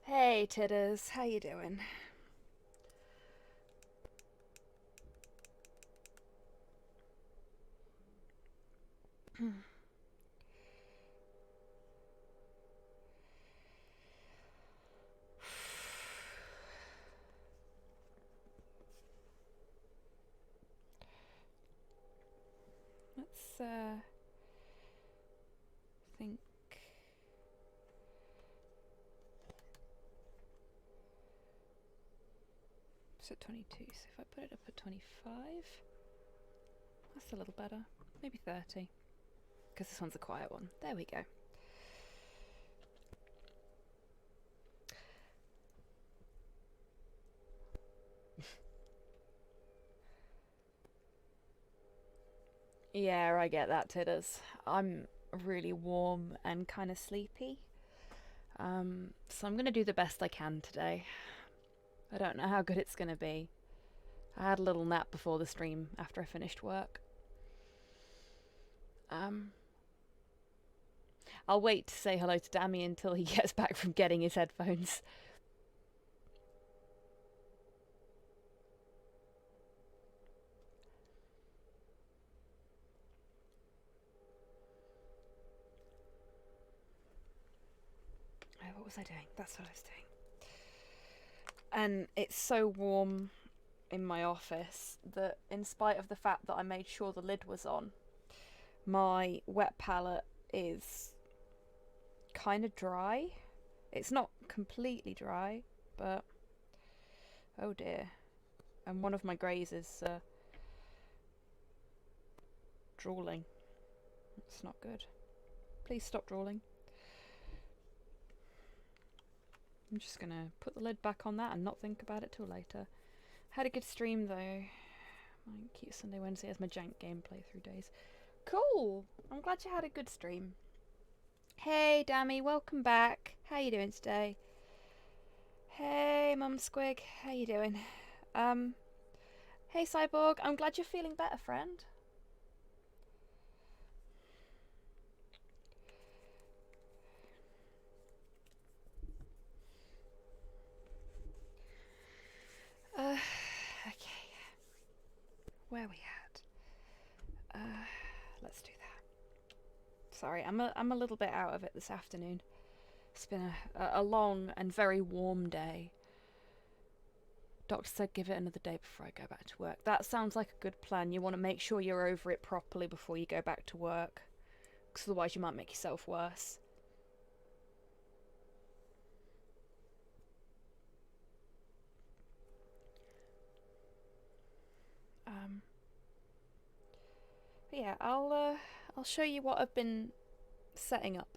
Hey Titters, how you doing? Let's think. It's at 22, so if I put it up at 25, that's a little better. Maybe 30, because this one's a quiet one. There we go. Yeah, I get that, Titters. I'm really warm and kind of sleepy. So I'm going to do the best I can today. I don't know how good it's going to be. I had a little nap before the stream after I finished work. I'll wait to say hello to Dammy until he gets back from getting his headphones. Oh, what was I doing? That's what I was doing. And it's so warm in my office that, in spite of the fact that I made sure the lid was on, my wet palette is kind of dry. It's not completely dry, but oh dear. And one of my greys is drooling. It's not good. Please stop drooling. I'm just gonna put the lid back on that and not think about it till later. Had a good stream though. My cute Sunday Wednesday as my jank gameplay through days. Cool! I'm glad you had a good stream. Hey Dammy, welcome back. How you doing today? Hey Mum Squig, how you doing? Hey Cyborg, I'm glad you're feeling better, friend. Okay. Where are we at? Let's do that. Sorry, I'm a little bit out of it this afternoon. It's been a long and very warm day. Doctor said give it another day before I go back to work. That sounds like a good plan. You want to make sure you're over it properly before you go back to work, because otherwise you might make yourself worse. But yeah, I'll show you what I've been setting up.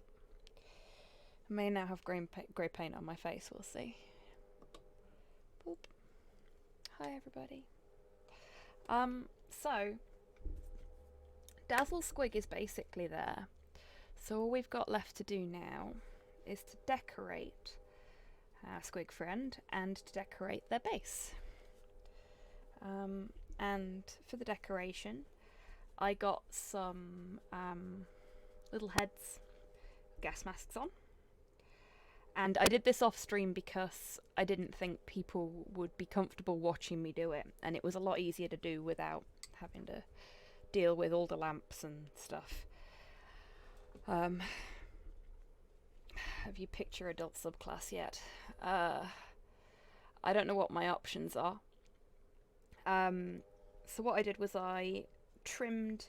I may now have grey paint on my face. We'll see. Boop. Hi everybody. So DazzleSquig is basically there. So all we've got left to do now is to decorate our Squig friend and to decorate their base. And for the decoration, I got some little heads, gas masks on. And I did this off stream because I didn't think people would be comfortable watching me do it, and it was a lot easier to do without having to deal with all the lamps and stuff. Have you picked your adult subclass yet? I don't know what my options are. So what I did was I trimmed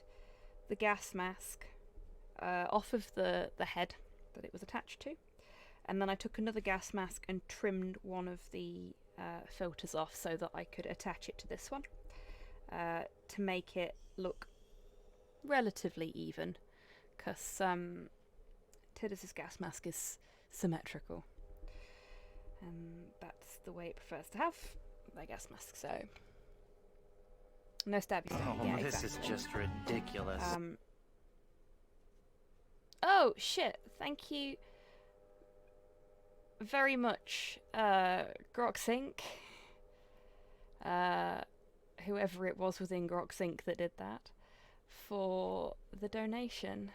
the gas mask off of the head that it was attached to, and then I took another gas mask and trimmed one of the filters off so that I could attach it to this one to make it look relatively even, because Tidders' gas mask is symmetrical, and that's the way it prefers to have their gas mask. So no stabby stabby. Oh, Yeah, this exactly. is just ridiculous. Oh shit! Thank you very much, Groxink. Whoever it was within Groxink that did that, for the donation.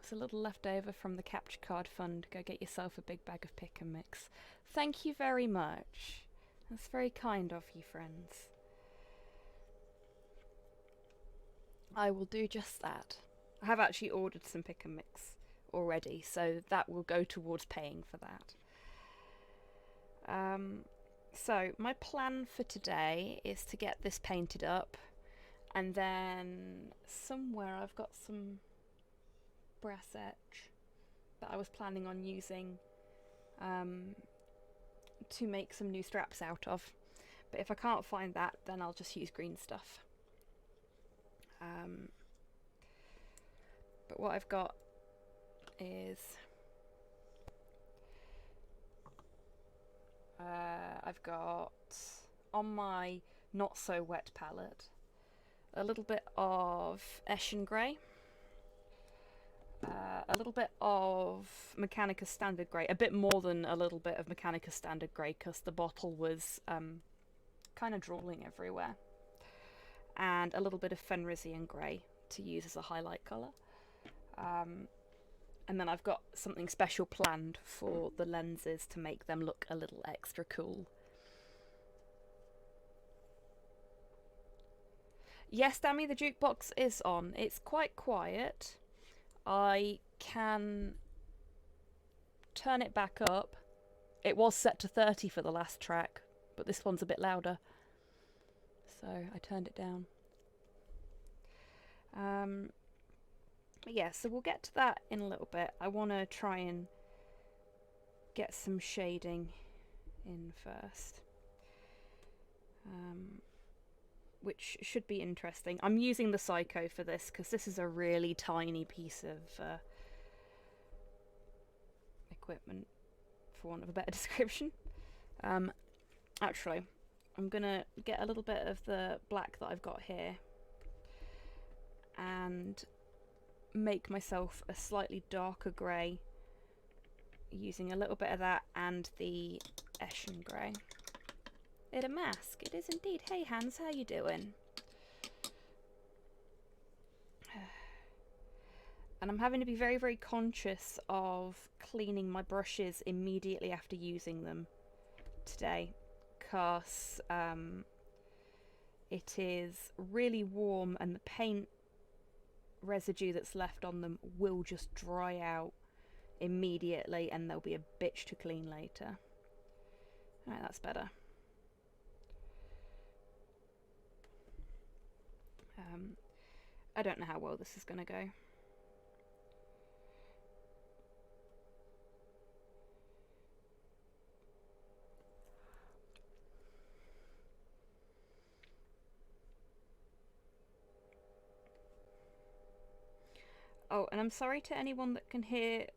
Thanks, a little left over from the capture card fund. Go get yourself a big bag of pick and mix. Thank you very much. That's very kind of you, friends. I will do just that. I have actually ordered some pick and mix already, so that will go towards paying for that. So my plan for today is to get this painted up, and then somewhere I've got some brass etch that I was planning on using to make some new straps out of, but if I can't find that, then I'll just use green stuff. But what I've got is I've got on my not so wet palette a little bit of Eshin Grey, a little bit of Mechanica Standard Grey, a bit more than a little bit of Mechanica Standard Grey because the bottle was kind of drooling everywhere, and a little bit of Fenrisian Grey to use as a highlight colour. And then I've got something special planned for the lenses to make them look a little extra cool. Yes, Dammy, the jukebox is on. It's quite quiet. I can turn it back up. It was set to 30 for the last track, but this one's a bit louder, so I turned it down. Yeah, so we'll get to that in a little bit. I want to try and get some shading in first, which should be interesting. I'm using the Psycho for this because this is a really tiny piece of equipment, for want of a better description. Actually, I'm gonna get a little bit of the black that I've got here and make myself a slightly darker grey using a little bit of that and the Eshin Grey. It a mask? It is indeed. Hey Hans, how you doing? And I'm having to be very, very conscious of cleaning my brushes immediately after using them today, because it is really warm and the paint residue that's left on them will just dry out immediately and they'll be a bitch to clean later. Alright, that's better. I don't know how well this is going to go. Oh, and I'm sorry to anyone that can hear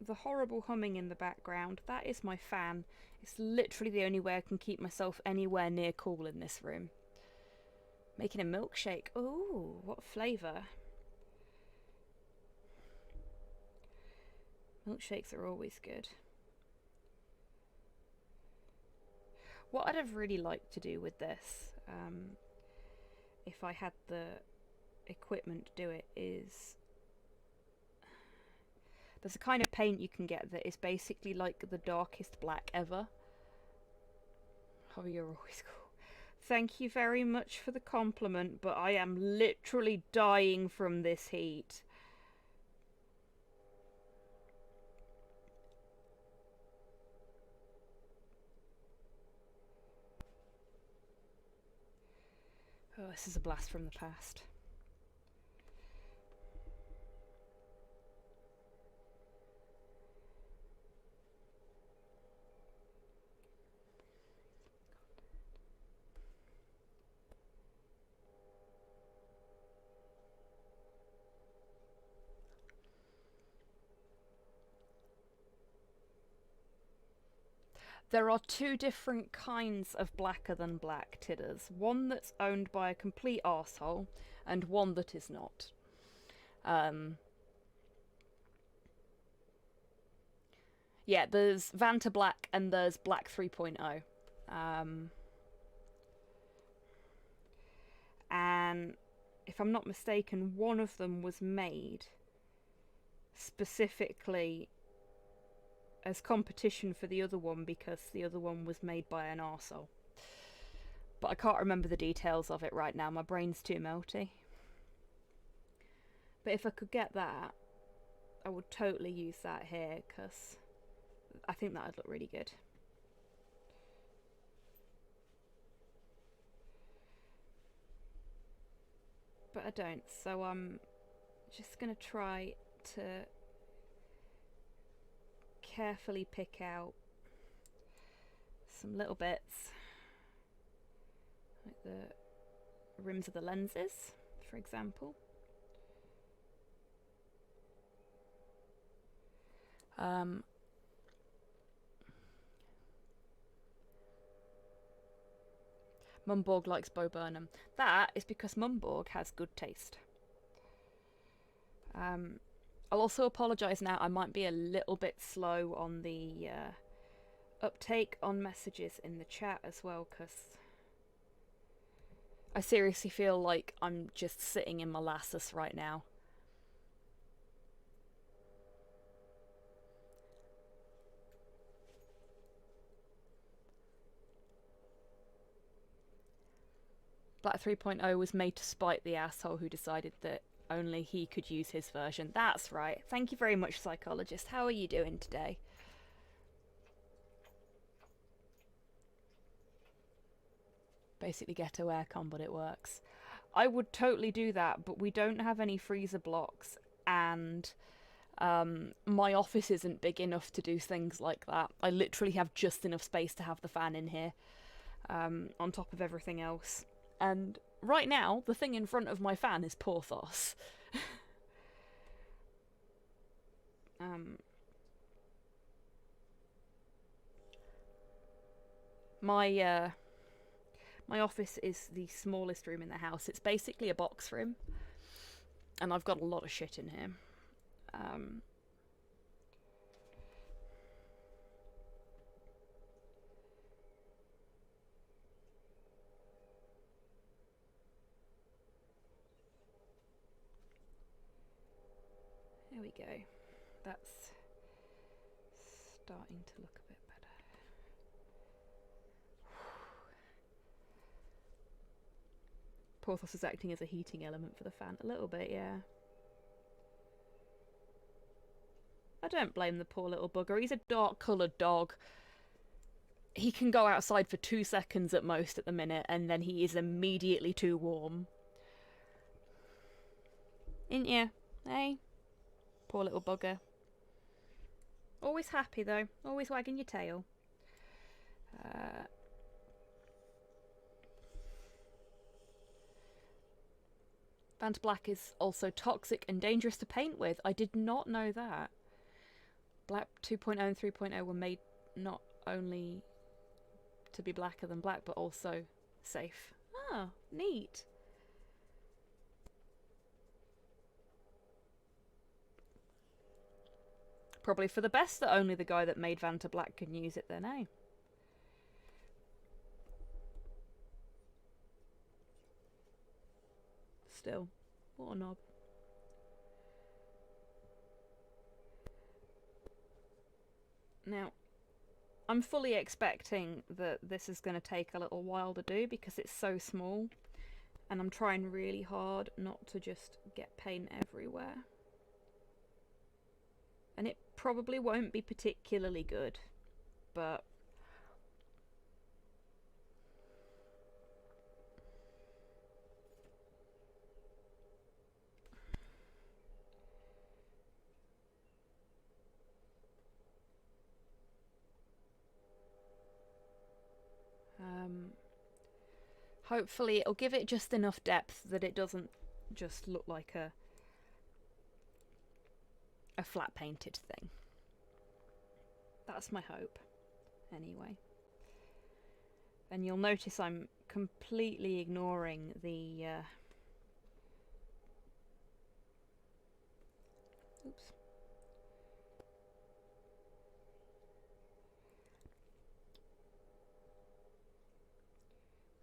the horrible humming in the background. That is my fan. It's literally the only way I can keep myself anywhere near cool in this room. Making a milkshake. Ooh, what flavour? Milkshakes are always good. What I'd have really liked to do with this, if I had the equipment to do it, is there's a kind of paint you can get that is basically like the darkest black ever. Oh, you're always cool. Thank you very much for the compliment, but I am literally dying from this heat. Oh, this is a blast from the past. There are two different kinds of blacker than black tidders. One that's owned by a complete arsehole and one that is not. Yeah, there's Vanta Black and there's Black 3.0. And if I'm not mistaken, one of them was made specifically as competition for the other one because the other one was made by an arsehole. But I can't remember the details of it right now. My brain's too melty. But if I could get that, I would totally use that here because I think that would look really good. But I don't, so I'm just going to try to carefully pick out some little bits, like the rims of the lenses, for example. Mumborg likes Bo Burnham. That is because Mumborg has good taste. I'll also apologise now, I might be a little bit slow on the uptake on messages in the chat as well, because I seriously feel like I'm just sitting in molasses right now. Black 3.0 was made to spite the asshole who decided that only he could use his version. That's right. Thank you very much, Psychologist. How are you doing today? Basically ghetto aircon, but it works. I would totally do that, but we don't have any freezer blocks, and my office isn't big enough to do things like that. I literally have just enough space to have the fan in here, on top of everything else. And right now, the thing in front of my fan is Porthos. My office is the smallest room in the house. It's basically a box room, and I've got a lot of shit in here. There we go. That's starting to look a bit better. Porthos is acting as a heating element for the fan. A little bit, yeah. I don't blame the poor little bugger. He's a dark-coloured dog. He can go outside for 2 seconds at most at the minute, and then he is immediately too warm. Ain't ya? Hey? Poor little bugger. Always happy, though. Always wagging your tail. Vanta Black is also toxic and dangerous to paint with. I did not know that. Black 2.0 and 3.0 were made not only to be blacker than black, but also safe. Ah, neat. Probably for the best that only the guy that made Vanta Black can use it then, eh? Still, what a knob. Now, I'm fully expecting that this is going to take a little while to do because it's so small, and I'm trying really hard not to just get paint everywhere. And it probably won't be particularly good, but hopefully it'll give it just enough depth that it doesn't just look like a flat painted thing. That's my hope, anyway. And you'll notice I'm completely ignoring the oops.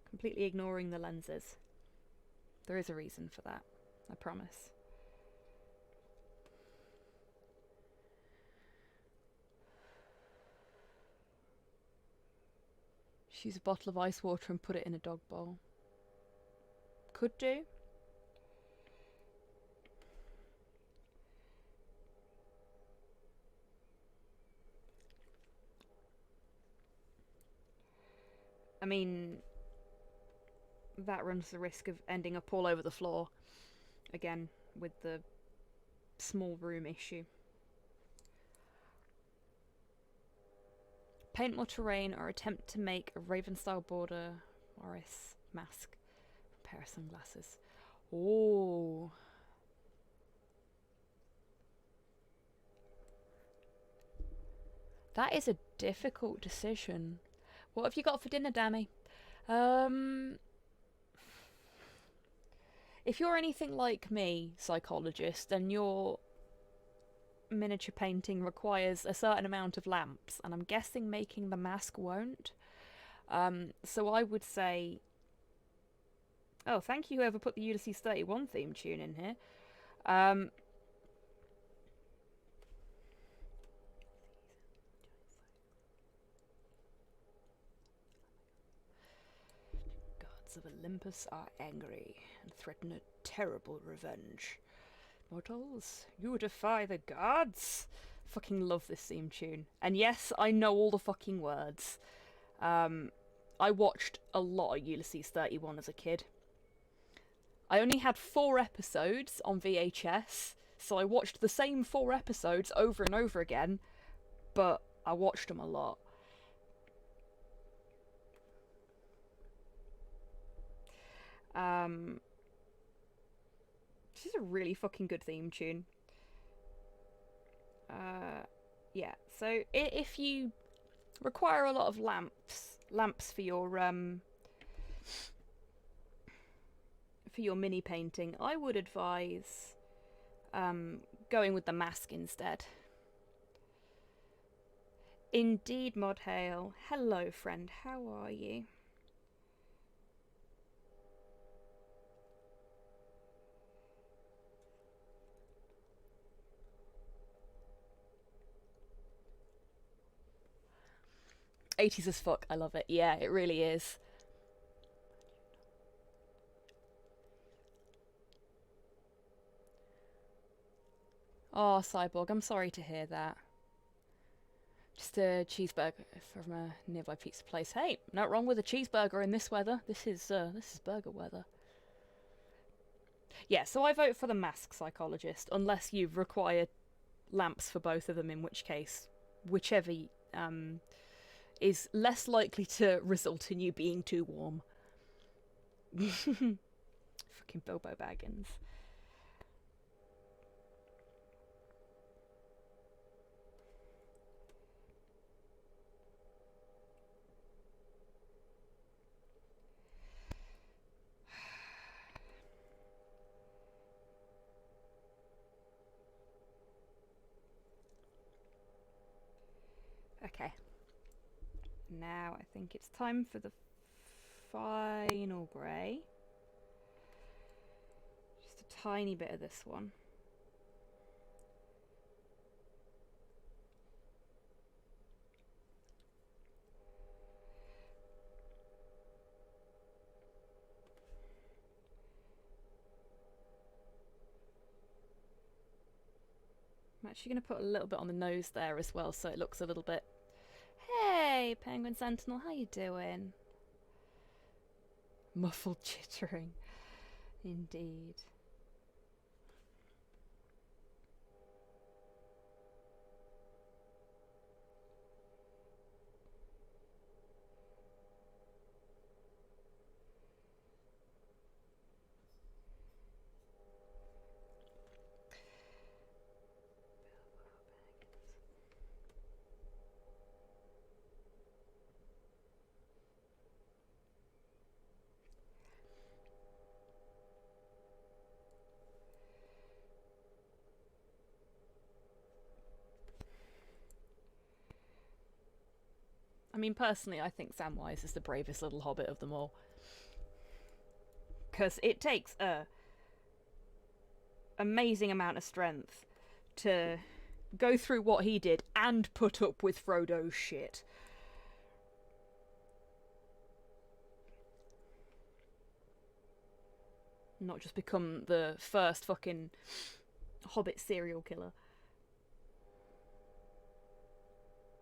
Completely ignoring the lenses. There is a reason for that, I promise. Just use a bottle of ice water and put it in a dog bowl. Could do. I mean, that runs the risk of ending up all over the floor again with the small room issue. Paint more terrain or attempt to make a Raven-style border Morris mask. A pair of sunglasses. Oh. That is a difficult decision. What have you got for dinner, Dammy? If you're anything like me, psychologist, then your miniature painting requires a certain amount of lamps, and I'm guessing making the mask won't. So I would say... Oh, thank you whoever put the Ulysses 31 theme tune in here. Gods of Olympus are angry and threaten a terrible revenge. Mortals, you defy the gods! Fucking love this theme tune. And yes, I know all the fucking words. I watched a lot of Ulysses 31 as a kid. I only had 4 episodes on VHS, so I watched the same 4 episodes over and over again, but I watched them a lot. This is a really fucking good theme tune. Yeah, so if you require a lot of lamps for your mini painting, I would advise going with the mask instead. Indeed, Modhail. Hello, friend. How are you? '80s as fuck. I love it. Yeah, it really is. Oh, Cyborg, I'm sorry to hear that. Just a cheeseburger from a nearby pizza place. Hey, not wrong with a cheeseburger in this weather. This is burger weather. Yeah, so I vote for the mask, psychologist, unless you require lamps for both of them, in which case, whichever is less likely to result in you being too warm. Fucking Bilbo Baggins. Okay. Now I think it's time for the final grey. Just a tiny bit of this one. I'm actually going to put a little bit on the nose there as well, so it looks a little bit... Hey, Penguin Sentinel, how you doing? Muffled chittering. Indeed. I mean, personally, I think Samwise is the bravest little hobbit of them all. Because it takes a amazing amount of strength to go through what he did and put up with Frodo's shit. Not just become the first fucking Hobbit serial killer.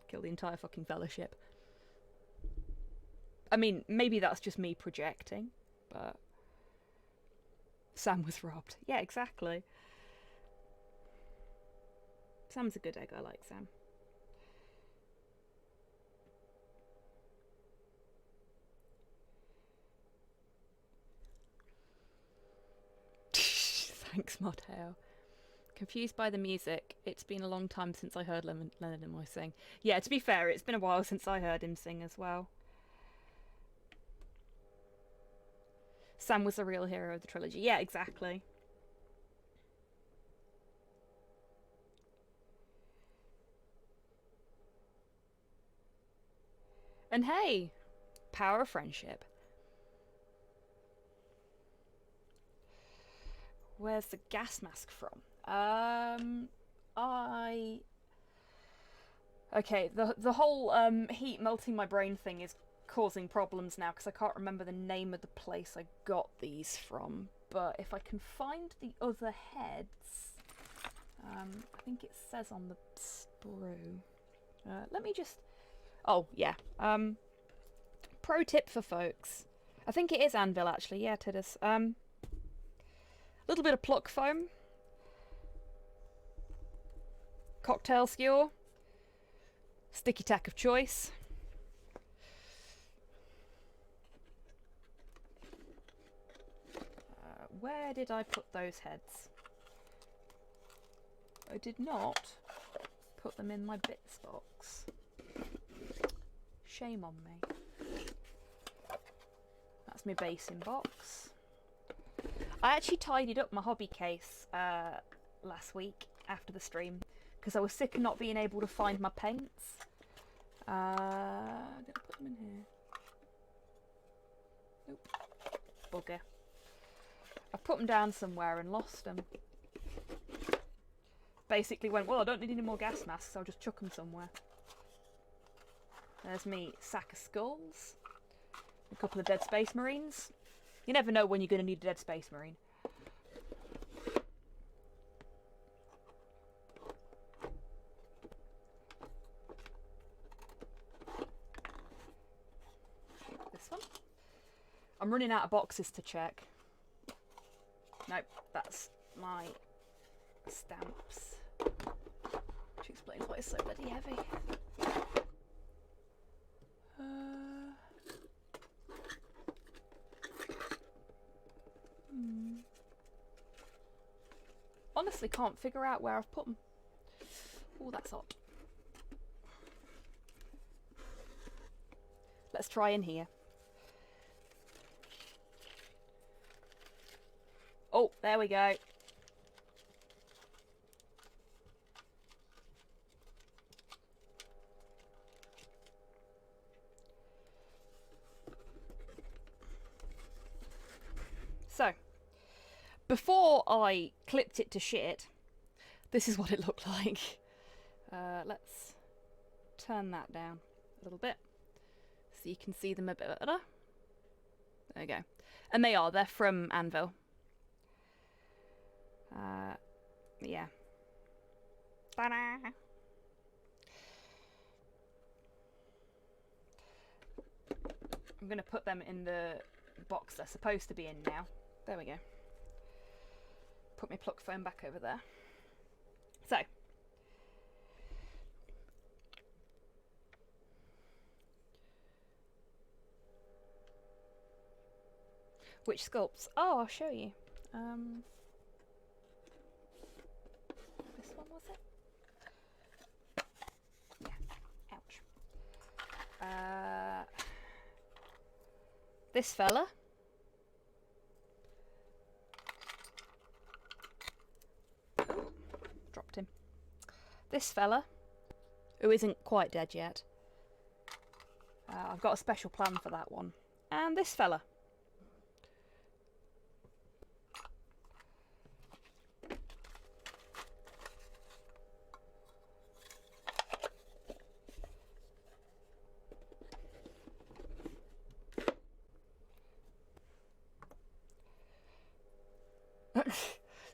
Kill the entire fucking fellowship. I mean, maybe that's just me projecting, but Sam was robbed. Yeah, exactly. Sam's a good egg. I like Sam. Thanks, Modhale. Confused by the music. It's been a long time since I heard Leonard Nimoy sing. Yeah, to be fair, it's been a while since I heard him sing as well. Sam was the real hero of the trilogy. Yeah, exactly. And hey, power of friendship. Where's the gas mask from? Okay, the whole heat melting my brain thing is causing problems now because I can't remember the name of the place I got these from. But if I can find the other heads, I think it says on the sprue. Let me just... Oh, yeah. Pro tip for folks. I think it is anvil, actually. Yeah, it is. A little bit of pluck foam. Cocktail skewer. Sticky tack of choice. Where did I put those heads? I did not put them in my bits box. Shame on me. That's my basin box. I actually tidied up my hobby case last week after the stream because I was sick of not being able to find my paints. Did I put them in here? Nope. Bugger. I put them down somewhere and lost them. Basically went, well, I don't need any more gas masks, so I'll just chuck them somewhere. There's me sack of skulls. A couple of Dead Space Marines. You never know when you're going to need a Dead Space Marine. This one. I'm running out of boxes to check. Nope, that's my stamps. Which explains why it's so bloody heavy. Honestly can't figure out where I've put them. Oh, that's hot. Let's try in here. Oh, there we go. So, before I clipped it to shit, this is what it looked like. Let's turn that down a little bit so you can see them a bit better. There we go. And they're from Anvil. Yeah. Ta-da! I'm going to put them in the box they're supposed to be in now. There we go. Put my pluck foam back over there. So. Which sculpts? Oh, I'll show you. This one, was it? Yeah. Ouch. This fella. Dropped him. This fella, who isn't quite dead yet. I've got a special plan for that one. And this fella.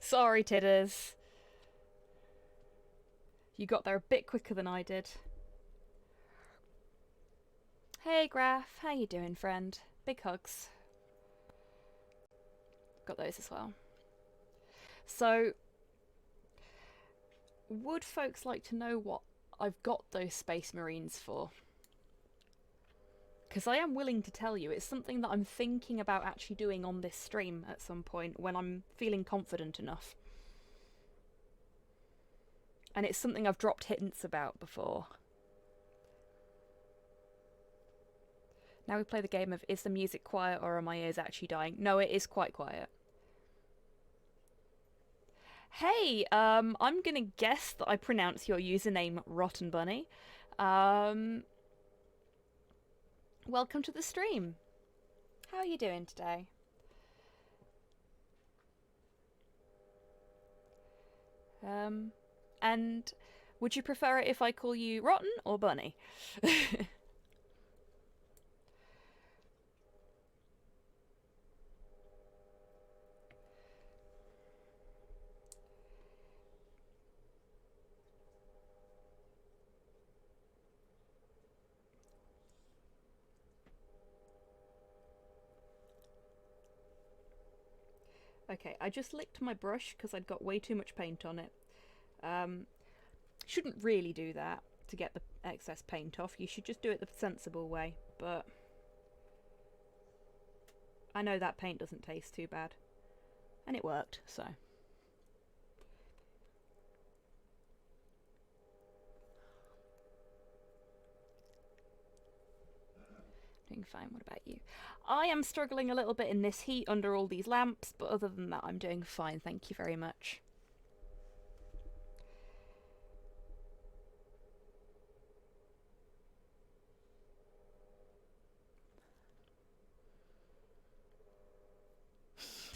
Sorry, Tidders. You got there a bit quicker than I did. Hey, Graph. How you doing, friend? Big hugs. Got those as well. So, would folks like to know what I've got those Space Marines for? Because I am willing to tell you, it's something that I'm thinking about actually doing on this stream at some point when I'm feeling confident enough. And it's something I've dropped hints about before. Now we play the game of, is the music quiet or are my ears actually dying? No, it is quite quiet. Hey, I'm gonna guess that I pronounce your username Rotten Bunny. Welcome to the stream. How are you doing today? And would you prefer it if I call you Rotten or Bunny? Okay, I just licked my brush because I'd got way too much paint on it. Shouldn't really do that to get the excess paint off. You should just do it the sensible way, but I know that paint doesn't taste too bad. And it worked, so. Doing fine, what about you? I am struggling a little bit in this heat under all these lamps, but other than that I'm doing fine, thank you very much.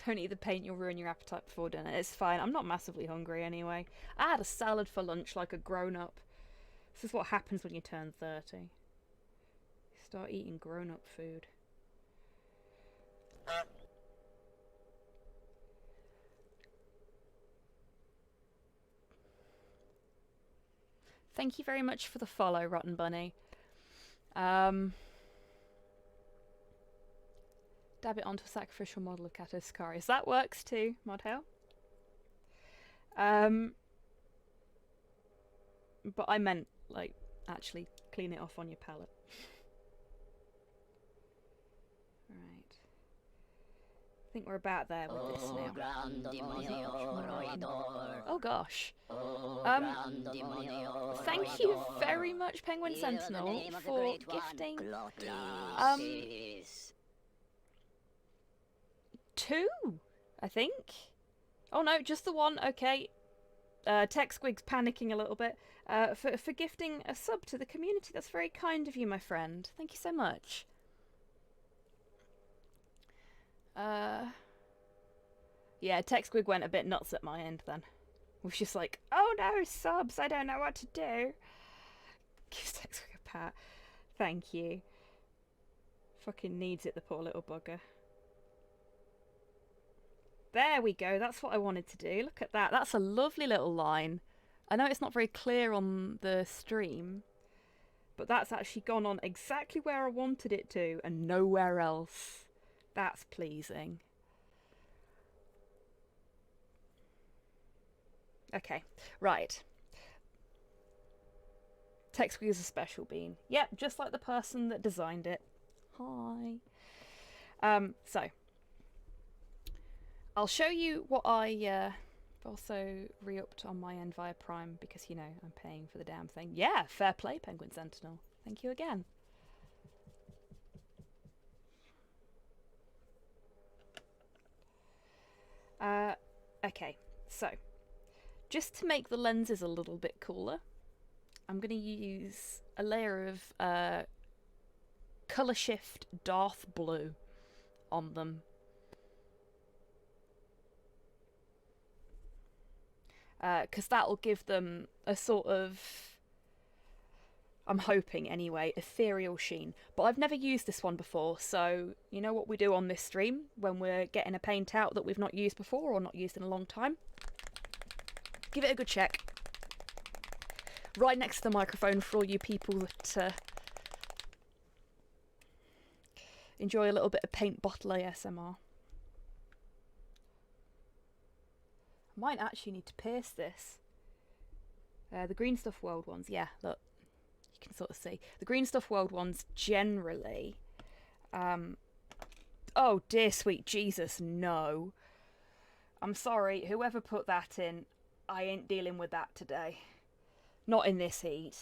Don't eat the paint, you'll ruin your appetite before dinner. It's fine, I'm not massively hungry anyway. I had a salad for lunch like a grown-up. This is what happens when you turn 30. You start eating grown-up food. Thank you very much for the follow, Rotten Bunny. Dab it onto a sacrificial model of Kato Sicarius. That works too, Modhail. But I meant, like, actually clean it off on your palette. Right. I think we're about there with this now. Oh gosh. Thank you very much, Penguin Sentinel, for gifting 2, I think. Oh no, just the 1. Okay. DazzleSquig's panicking a little bit. For gifting a sub to the community. That's very kind of you, my friend. Thank you so much. Yeah, DazzleSquig went a bit nuts at my end then. Was just like, oh no, subs, I don't know what to do. Gives DazzleSquig a pat. Thank you. Fucking needs it, the poor little bugger. There we go, that's what I wanted to do. Look at that, that's a lovely little line. I know it's not very clear on the stream, but that's actually gone on exactly where I wanted it to and nowhere else. That's pleasing. Okay, right. DazzleSquig is a special bean. Yep, just like the person that designed it. Hi. So I'll show you what I also re-upped on my end via Prime because, you know, I'm paying for the damn thing. Yeah, fair play, Penguin Sentinel. Thank you again. Okay, so just to make the lenses a little bit cooler, I'm going to use a layer of Colour Shift Darth Blue on them. Because that'll give them a sort of, I'm hoping anyway, ethereal sheen. But I've never used this one before, so you know what we do on this stream when we're getting a paint out that we've not used before or not used in a long time? Give it a good check. Right next to the microphone for all you people that enjoy a little bit of paint bottle ASMR. I might actually need to pierce this. The Green Stuff World ones, yeah, look. You can sort of see. The Green Stuff World ones generally... oh dear sweet Jesus, no. I'm sorry, whoever put that in, I ain't dealing with that today. Not in this heat.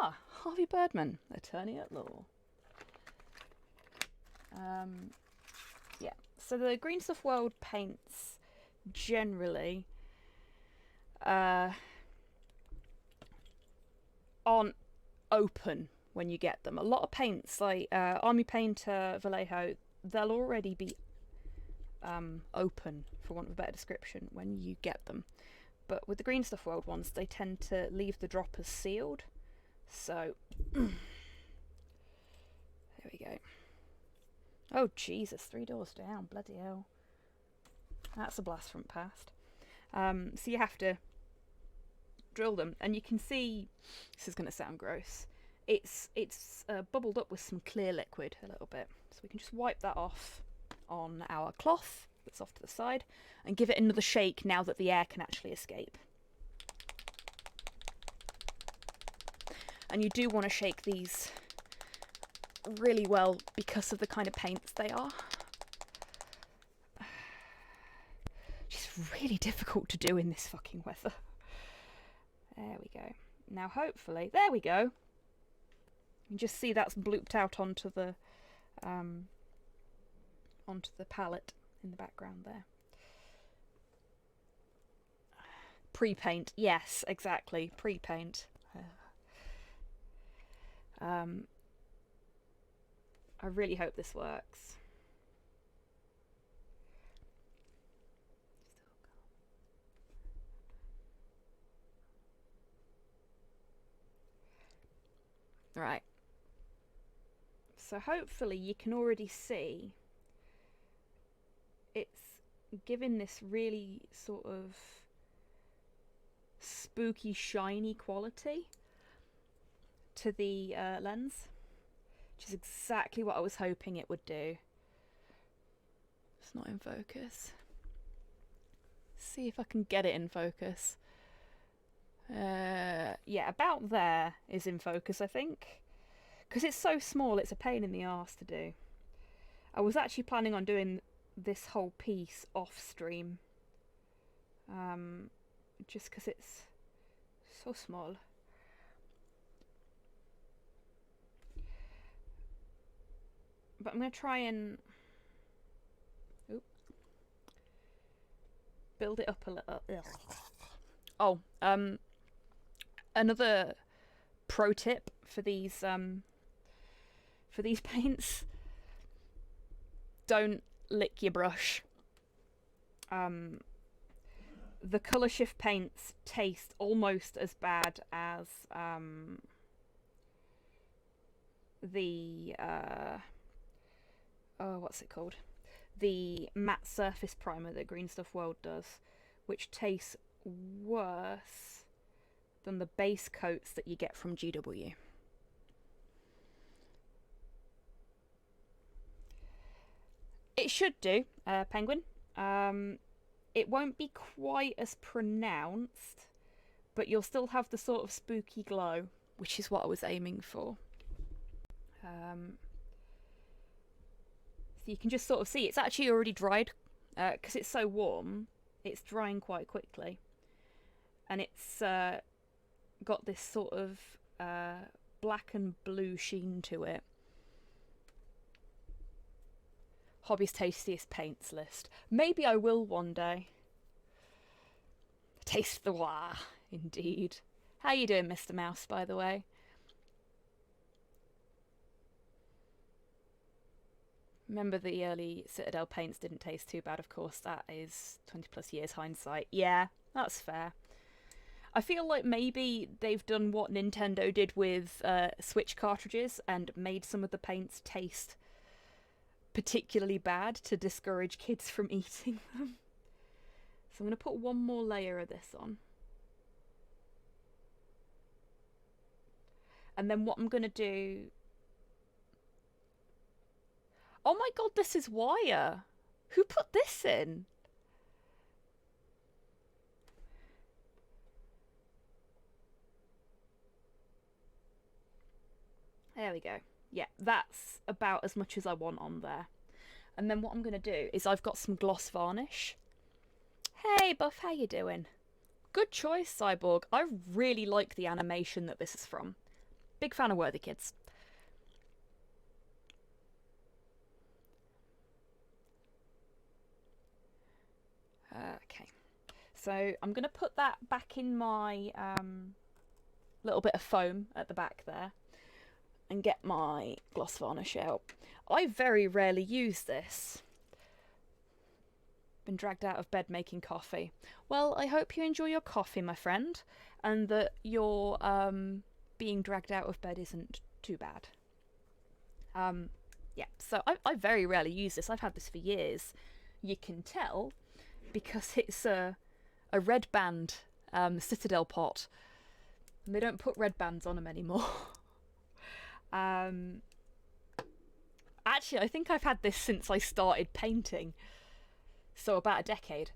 Ah, Harvey Birdman, attorney at law. Yeah, so the Green Stuff World paints generally aren't open when you get them. A lot of paints, like Army Painter, Vallejo, they'll already be open, for want of a better description, when you get them. But with the Green Stuff World ones, they tend to leave the droppers sealed. So, there we go. Oh, Jesus, 3 doors down, bloody hell. That's a blast from the past. So you have to drill them, and you can see, this is going to sound gross, it's bubbled up with some clear liquid a little bit. So we can just wipe that off on our cloth that's off to the side, and give it another shake now that the air can actually escape. And you do want to shake these really well because of the kind of paints they are. It's really difficult to do in this fucking weather. There we go. Now hopefully, there we go. You can just see that's blooped out onto the palette in the background there. Pre-paint, yes, exactly, pre-paint. I really hope this works. Right. So hopefully you can already see it's giving this really sort of spooky, shiny quality to the lens, which is exactly what I was hoping it would do. It's not in focus. See if I can get it in focus. Yeah, about there is in focus, I think. Because it's so small, it's a pain in the arse to do. I was actually planning on doing this whole piece off stream. Just because it's so small. But I'm going to try and build it up a little. Oh, another pro tip for these paints: don't lick your brush. The colour shift paints taste almost as bad as the oh, what's it called? The matte surface primer that Green Stuff World does, which tastes worse than the base coats that you get from GW. It should do, Penguin. It won't be quite as pronounced, but you'll still have the sort of spooky glow, which is what I was aiming for. So you can just sort of see it's actually already dried, because it's so warm, it's drying quite quickly. And it's got this sort of black and blue sheen to it. Hobby's tastiest paints list. Maybe I will one day. Taste the wah, indeed. How you doing, Mr. Mouse, by the way? Remember the early Citadel paints didn't taste too bad, of course. That is 20 plus years hindsight. Yeah, that's fair. I feel like maybe they've done what Nintendo did with Switch cartridges and made some of the paints taste particularly bad to discourage kids from eating them. So I'm going to put one more layer of this on. And then what I'm going to do... Oh my god, this is wire! Who put this in? There we go. Yeah, that's about as much as I want on there. And then what I'm going to do is I've got some gloss varnish. Hey, Buff, how you doing? Good choice, Cyborg. I really like the animation that this is from. Big fan of Worthy Kids. Okay. So I'm going to put that back in my little bit of foam at the back there and get my gloss varnish out. I very rarely use this. Been dragged out of bed making coffee. Well, I hope you enjoy your coffee, my friend, and that your being dragged out of bed isn't too bad. Yeah, so I very rarely use this. I've had this for years. You can tell because it's a red band Citadel pot. And they don't put red bands on them anymore. Actually, I think I've had this since I started painting. So about a decade.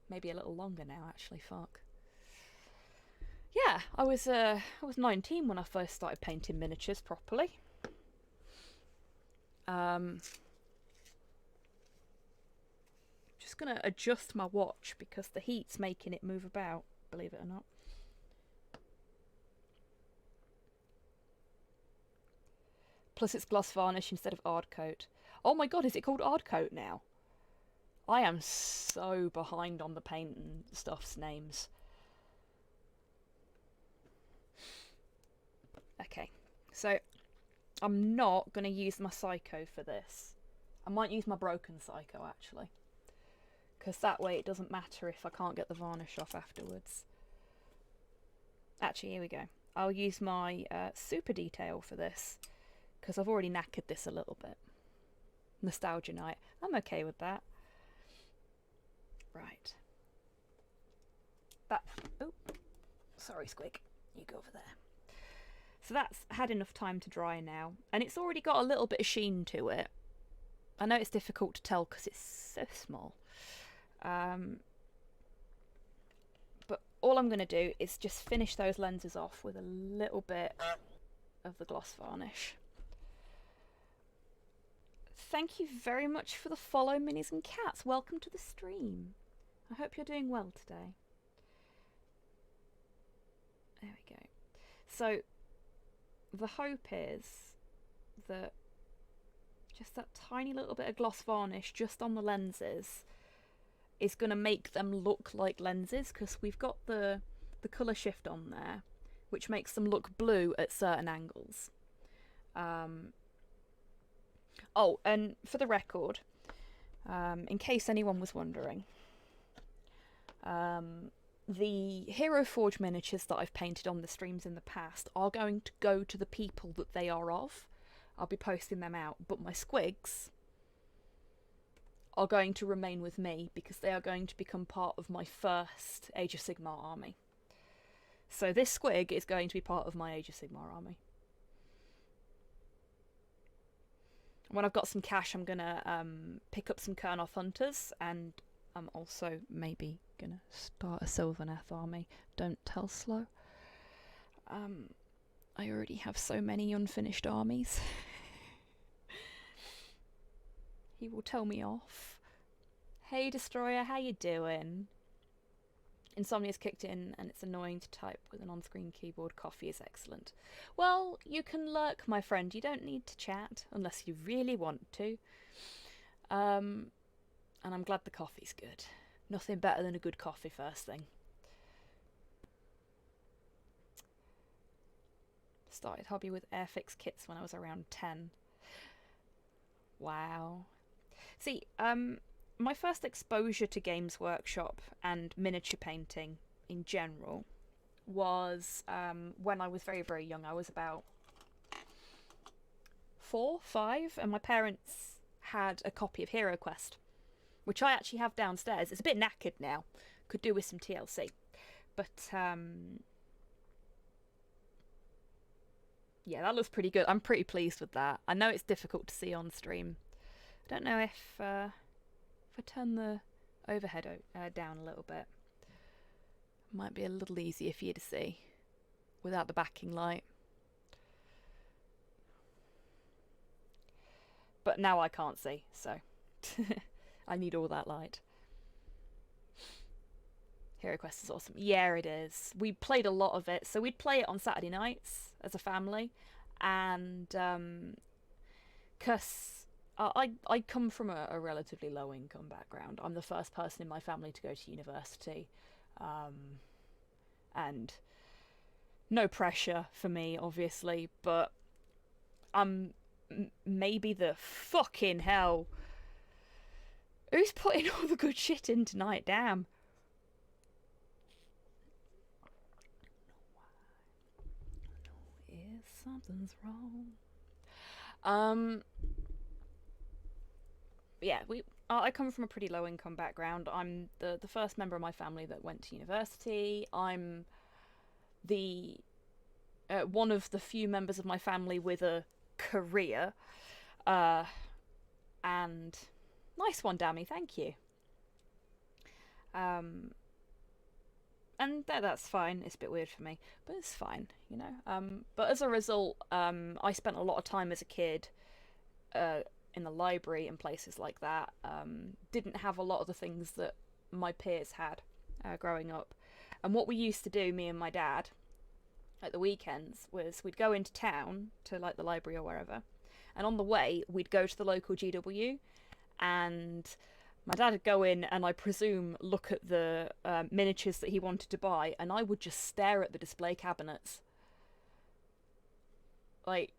Maybe a little longer now, actually, fuck. Yeah, I was 19 when I first started painting miniatures properly. Just gonna adjust my watch because the heat's making it move about, believe it or not. Plus it's gloss varnish instead of Ard Coat. Oh my god, is it called Ard Coat now? I am so behind on the paint and stuff's names. Okay, so I'm not going to use my Psycho for this. I might use my Broken Psycho actually. Because that way it doesn't matter if I can't get the varnish off afterwards. Actually, here we go. I'll use my Super Detail for this. Because I've already knackered this a little bit. Nostalgia night. I'm okay with that. Right. That... Oh, sorry, Squig. You go over there. So that's had enough time to dry now. And it's already got a little bit of sheen to it. I know it's difficult to tell because it's so small. But all I'm going to do is just finish those lenses off with a little bit of the gloss varnish. Thank you very much for the follow, Minis and Cats. Welcome to the stream. I hope you're doing well today. There we go. So, the hope is that just that tiny little bit of gloss varnish just on the lenses is going to make them look like lenses, because we've got the colour shift on there, which makes them look blue at certain angles. Oh, and for the record, in case anyone was wondering, the Hero Forge miniatures that I've painted on the streams in the past are going to go to the people that they are of. I'll be posting them out, but my squigs are going to remain with me because they are going to become part of my first Age of Sigmar army. So this squig is going to be part of my Age of Sigmar army. When I've got some cash, I'm going to pick up some Kurnoth Hunters, and I'm also maybe going to start a Sylvaneth army. Don't tell Slow. I already have so many unfinished armies. He will tell me off. Hey Destroyer, how you doing? Insomnia's kicked in and it's annoying to type with an on-screen keyboard. Coffee is excellent. Well, you can lurk, my friend. You don't need to chat unless you really want to. And I'm glad the coffee's good. Nothing better than a good coffee first thing. Started hobby with Airfix kits when I was around 10. Wow. See, my first exposure to Games Workshop and miniature painting in general was when I was very, very young. I was about 4, 5, and my parents had a copy of Hero Quest, which I actually have downstairs. It's a bit knackered now. Could do with some TLC. But, yeah, that looks pretty good. I'm pretty pleased with that. I know it's difficult to see on stream. I don't know if I turn the overhead down a little bit, it might be a little easier for you to see without the backing light. But now I can't see, so I need all that light. Hero Quest is awesome. Yeah, it is. We played a lot of it. So we'd play it on Saturday nights as a family. And because I come from a relatively low income background. I'm the first person in my family to go to university. And no pressure for me, obviously. But maybe the fucking hell. Who's putting all the good shit in tonight? Damn. Something's wrong. Yeah, I come from a pretty low income background. I'm the first member of my family that went to university. I'm the one of the few members of my family with a career. And nice one, Dammy, thank you. And that's fine. It's a bit weird for me, but it's fine, you know. But as a result, I spent a lot of time as a kid in the library and places like that. Didn't have a lot of the things that my peers had growing up. And what we used to do, me and my dad, at the weekends, was we'd go into town to like the library or wherever, and on the way we'd go to the local GW, and my dad would go in and I presume look at the miniatures that he wanted to buy, and I would just stare at the display cabinets. Like,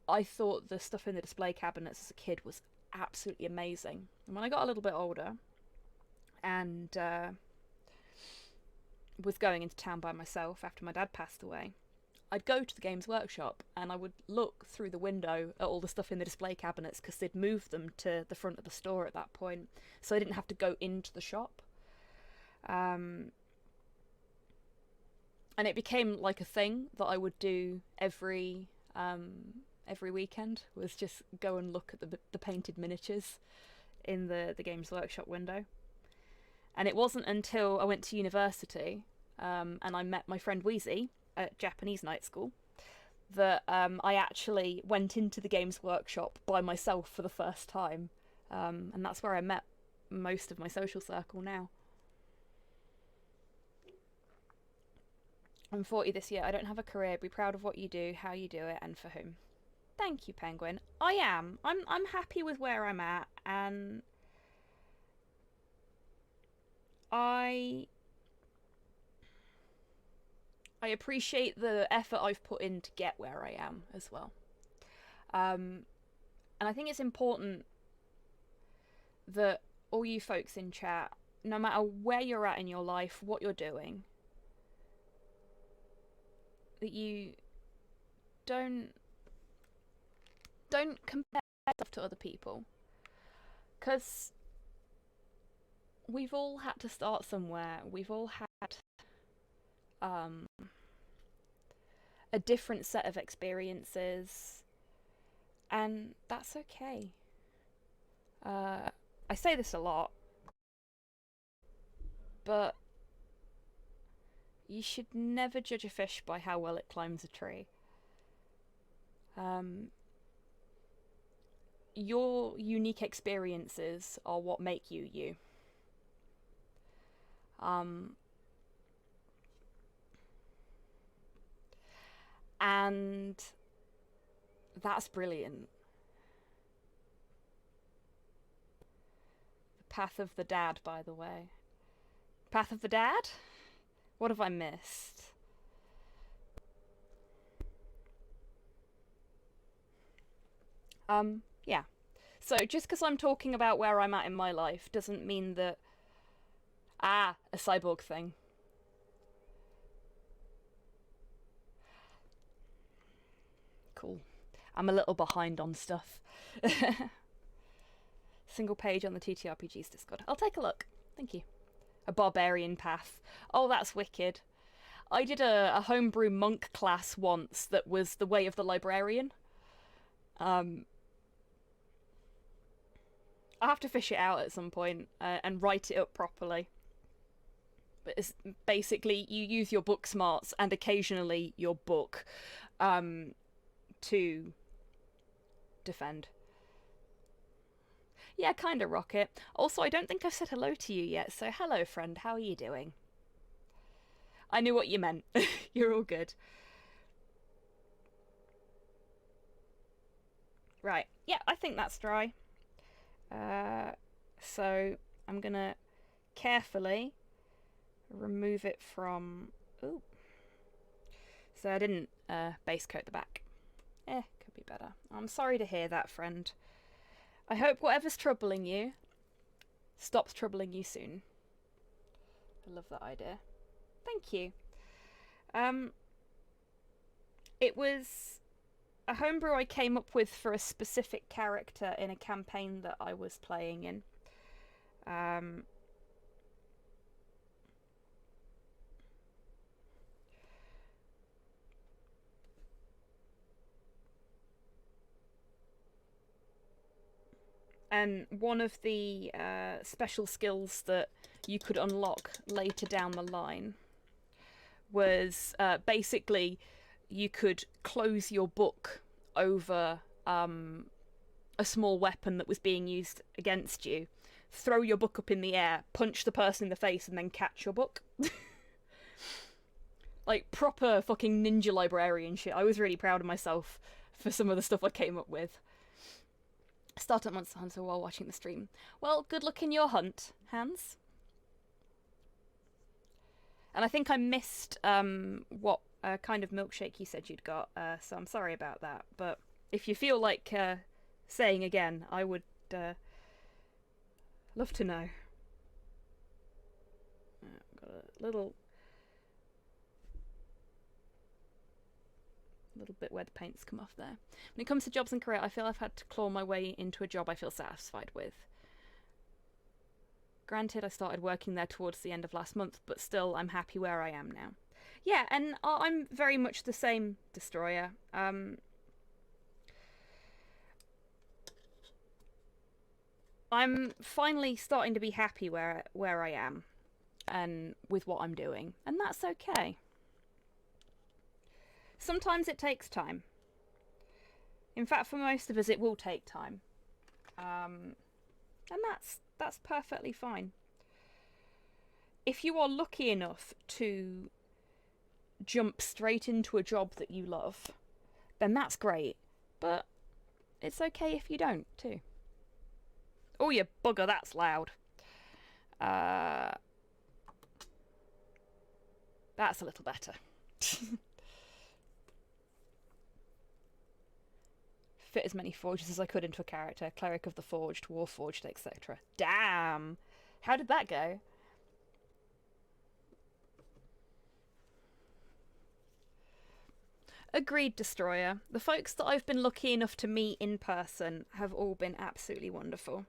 I thought the stuff in the display cabinets as a kid was absolutely amazing. And when I got a little bit older and was going into town by myself after my dad passed away, I'd go to the Games Workshop and I would look through the window at all the stuff in the display cabinets because they'd moved them to the front of the store at that point, so I didn't have to go into the shop. And it became like a thing that I would do every weekend, was just go and look at the painted miniatures in the Games Workshop window. And it wasn't until I went to university and I met my friend Wheezy at Japanese night school that I actually went into the Games Workshop by myself for the first time, and that's where I met most of my social circle now. I'm 40 this year. I don't have a career. Be proud of what you do, how you do it, and for whom. Thank you, Penguin. I am. I'm happy with where I'm at, and I appreciate the effort I've put in to get where I am as well. And I think it's important that all you folks in chat, no matter where you're at in your life, what you're doing, that you don't compare stuff to other people. Because we've all had to start somewhere. We've all had a different set of experiences, and that's okay. I say this a lot, but you should never judge a fish by how well it climbs a tree. Your unique experiences are what make you you. And that's brilliant. The Path of the Dad, by the way. Path of the Dad? What have I missed? Yeah. So just because I'm talking about where I'm at in my life doesn't mean that... a cyborg thing. Cool. I'm a little behind on stuff. Single page on the TTRPG's Discord. I'll take a look. Thank you. A barbarian path. Oh, that's wicked. I did a homebrew monk class once that was the way of the librarian. I'll have to fish it out at some point and write it up properly. But it's basically you use your book smarts and occasionally your book to defend. Yeah, kinda, Rocket. Also, I don't think I've said hello to you yet, so hello, friend. How are you doing? I knew what you meant. You're all good. Right. Yeah, I think that's dry. So I'm gonna carefully remove it from... Ooh. So I didn't base coat the back. Could be better. I'm sorry to hear that, friend. I hope whatever's troubling you stops troubling you soon. I love that idea. Thank you. It was a homebrew I came up with for a specific character in a campaign that I was playing in. And one of the special skills that you could unlock later down the line was basically you could close your book over a small weapon that was being used against you, throw your book up in the air, punch the person in the face, and then catch your book. Like proper fucking ninja librarian shit. I was really proud of myself for some of the stuff I came up with. Start at Monster Hunter while watching the stream. Well, good luck in your hunt, Hans. And I think I missed what kind of milkshake you said you'd got, so I'm sorry about that. But if you feel like saying again, I would love to know. I've got a little bit where the paint's come off there. When it comes to jobs and career, I feel I've had to claw my way into a job I feel satisfied with. Granted, I started working there towards the end of last month, but still, I'm happy where I am now. Yeah, and I'm very much the same, Destroyer. I'm finally starting to be happy where I am and with what I'm doing, and that's okay. Sometimes it takes time. In fact, for most of us, it will take time. And that's perfectly fine. If you are lucky enough to jump straight into a job that you love, then that's great. But it's okay if you don't, too. Oh, you bugger, that's loud. That's a little better. Fit as many forges as I could into a character. Cleric of the Forged, Warforged, etc. Damn! How did that go? Agreed, Destroyer. The folks that I've been lucky enough to meet in person have all been absolutely wonderful.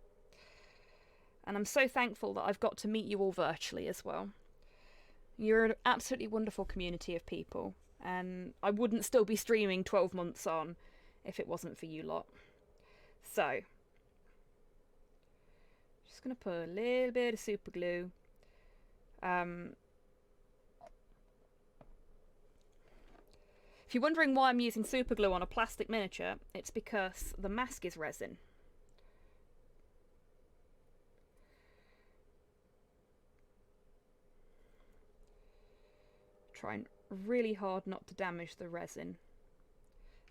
And I'm so thankful that I've got to meet you all virtually as well. You're an absolutely wonderful community of people, and I wouldn't still be streaming 12 months on if it wasn't for you lot. So, just going to put a little bit of super glue. If you're wondering why I'm using super glue on a plastic miniature, it's because the mask is resin. Trying really hard not to damage the resin.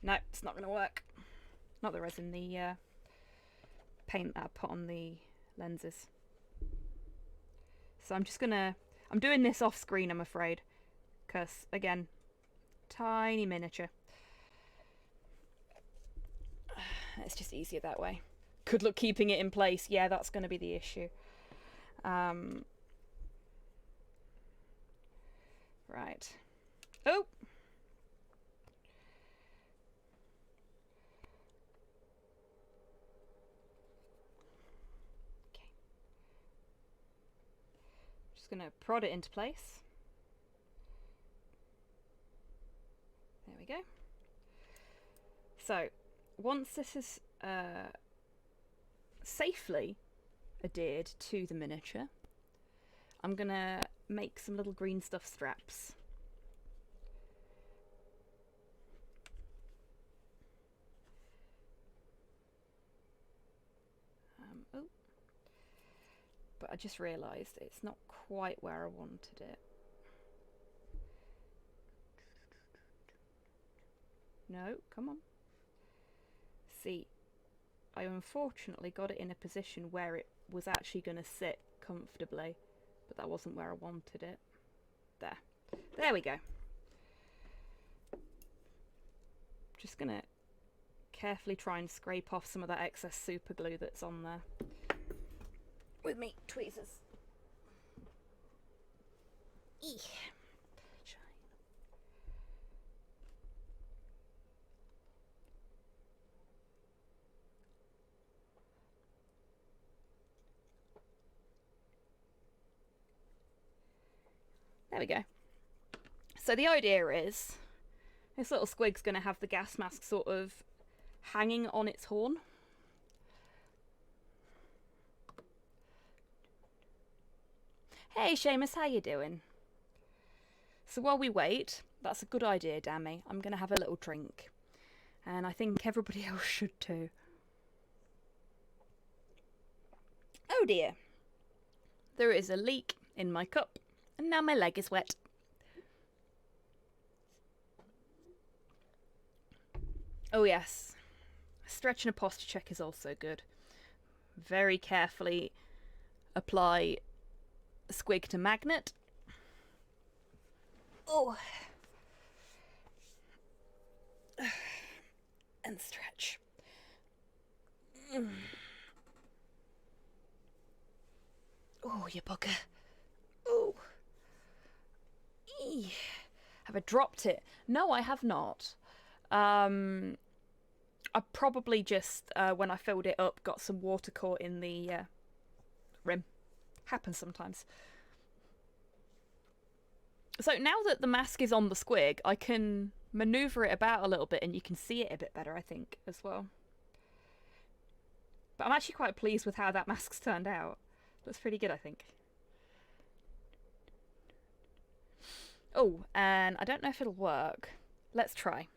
No, it's not going to work. Not the resin, the paint that I put on the lenses. So I'm just gonna... I'm doing this off screen, I'm afraid. Because, again, tiny miniature. It's just easier that way. Good luck keeping it in place. Yeah, that's going to be the issue. Right. Oh! Just going to prod it into place. There we go. So, once this is safely adhered to the miniature, I'm going to make some little green stuff straps. Oh. But I just realised it's not quite where I wanted it. No, come on. See, I unfortunately got it in a position where it was actually going to sit comfortably, but that wasn't where I wanted it. There we go. Just going to carefully try and scrape off some of that excess super glue that's on there with me tweezers. Eek. There we go. So the idea is this little squig's going to have the gas mask sort of hanging on its horn. Hey Seamus, how you doing? So while we wait, that's a good idea, Dammy. I'm going to have a little drink. And I think everybody else should too. Oh dear. There is a leak in my cup. And now my leg is wet. Oh yes. Stretch and a posture check is also good. Very carefully apply squig to magnet. Oh. And stretch. Oh, you bugger. Oh. Have I dropped it? No, I have not. I probably just, when I filled it up, got some water caught in the rim. Happens sometimes. So now that the mask is on the squig, I can manoeuvre it about a little bit and you can see it a bit better, I think, as well. But I'm actually quite pleased with how that mask's turned out. Looks pretty good, I think. Oh, and I don't know if it'll work. Let's try.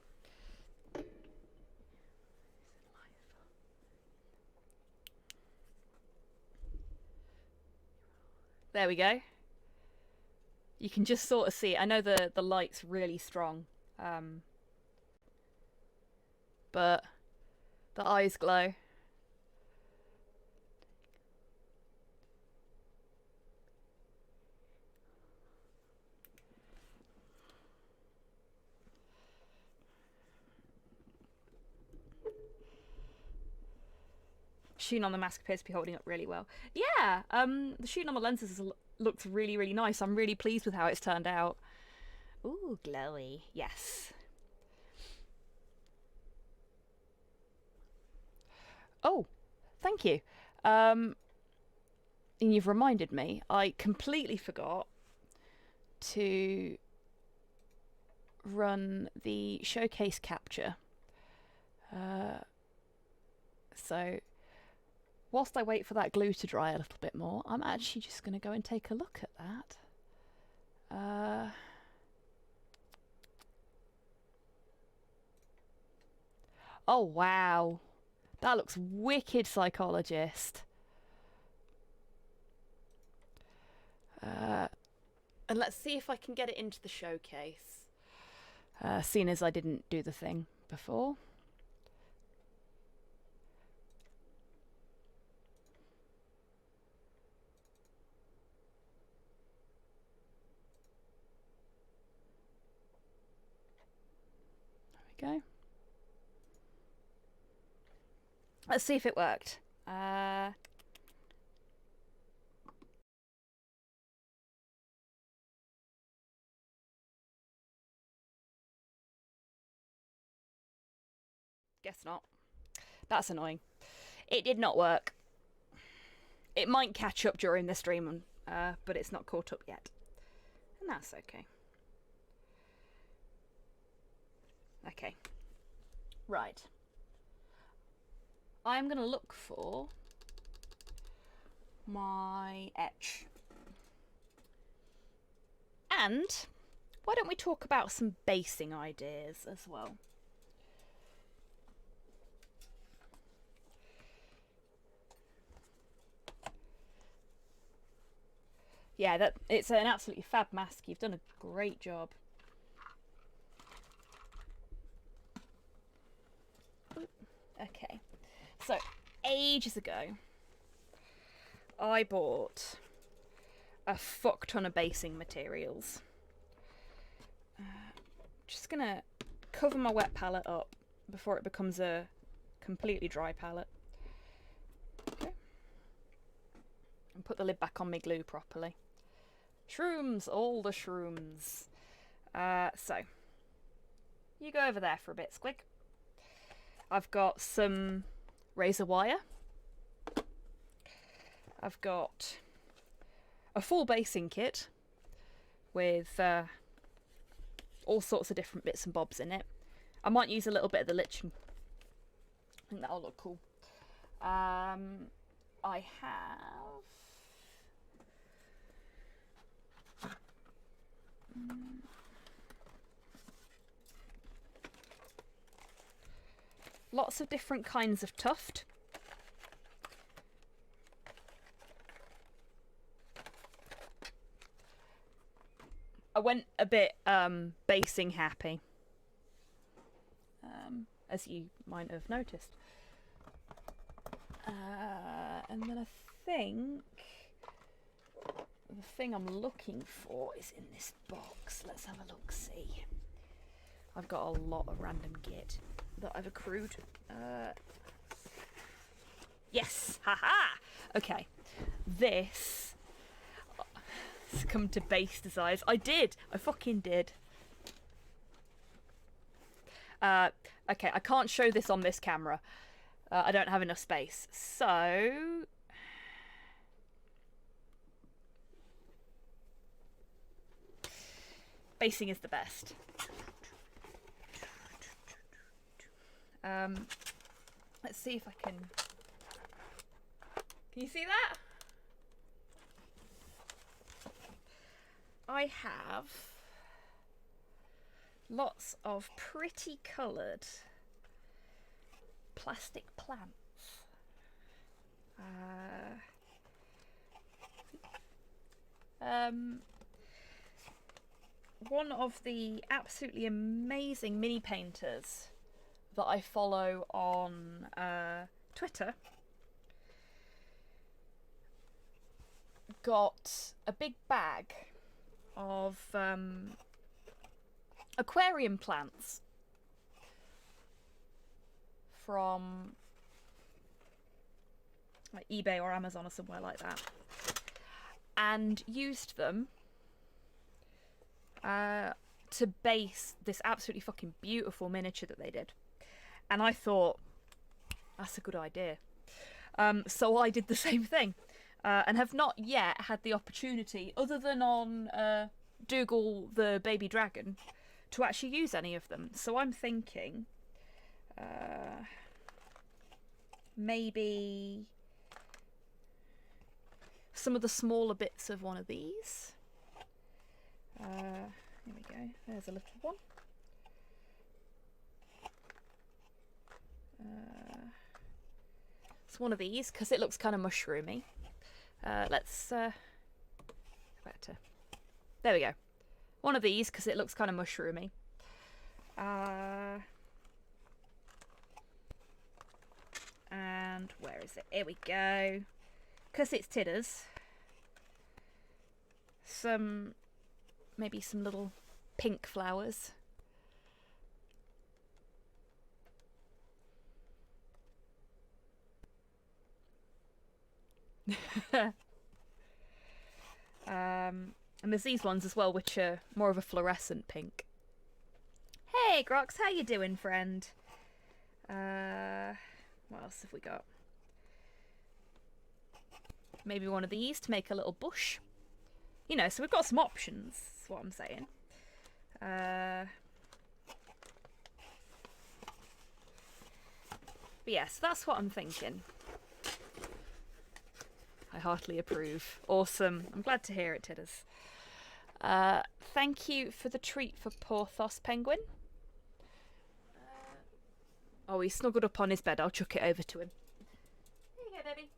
There we go. You can just sort of see it. I know the light's really strong. But the eyes glow. Sheen on the mask appears to be holding up really well. Yeah, the sheen on the lenses looks really, really nice. I'm really pleased with how it's turned out. Ooh, glowy. Yes. Oh, thank you. And you've reminded me, I completely forgot to run the showcase capture. So whilst I wait for that glue to dry a little bit more, I'm actually just going to go and take a look at that. Oh wow, that looks wicked, Psychologist. And let's see if I can get it into the showcase, seeing as I didn't do the thing before. There we go. Let's see if it worked. Guess not. That's annoying. It did not work. It might catch up during the stream, but it's not caught up yet. And that's okay. Okay. Right. I'm going to look for my etch. And why don't we talk about some basing ideas as well? Yeah, it's an absolutely fab mask. You've done a great job. Okay, so ages ago, I bought a fuck ton of basing materials. Just gonna cover my wet palette up before it becomes a completely dry palette. Okay. And put the lid back on my glue properly. Shrooms, all the shrooms. So, you go over there for a bit, Squig. I've got some razor wire. I've got a full basing kit with all sorts of different bits and bobs in it. I might use a little bit of the lichen. I think that'll look cool. I have lots of different kinds of tuft. I went a bit basing happy, as you might have noticed. And then I think the thing I'm looking for is in this box. Let's have a look, see. I've got a lot of random kit that I've accrued. Yes, haha. Okay, this come to base designs. I fucking did. Okay, I can't show this on this camera. I don't have enough space. So basing is the best. Let's see if I can you see that? I have lots of pretty coloured plastic plants. One of the absolutely amazing mini painters that I follow on Twitter got a big bag of aquarium plants from like eBay or Amazon or somewhere like that, and used them to base this absolutely fucking beautiful miniature that they did. And I thought, that's a good idea. So I did the same thing, and have not yet had the opportunity, other than on Dougal the Baby Dragon, to actually use any of them. So I'm thinking maybe some of the smaller bits of one of these. Here we go, there's a little one. It's one of these because it looks kind of mushroomy. Let's go back to, there we go. One of these because it looks kind of mushroomy. And where is it? Here we go. Because it's tidders. Maybe some little pink flowers. And there's these ones as well, which are more of a fluorescent pink. Hey Grox, how you doing, friend? What else have we got? Maybe one of these to make a little bush You know, so we've got some options, is what I'm saying. But yes, that's what I'm thinking. I heartily approve. Awesome. I'm glad to hear it, Tidders. Thank you for the treat for Porthos Penguin. Oh, he's snuggled up on his bed. I'll chuck it over to him. There you go, baby.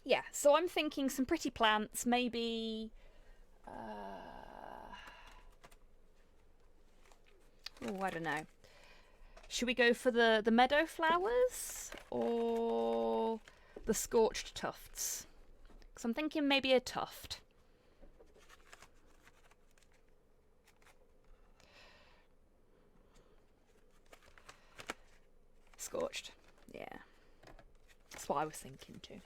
Yeah, so I'm thinking some pretty plants, maybe... oh, I don't know. Should we go for the meadow flowers or the scorched tufts? Because I'm thinking maybe a tuft. Scorched, yeah. That's what I was thinking too.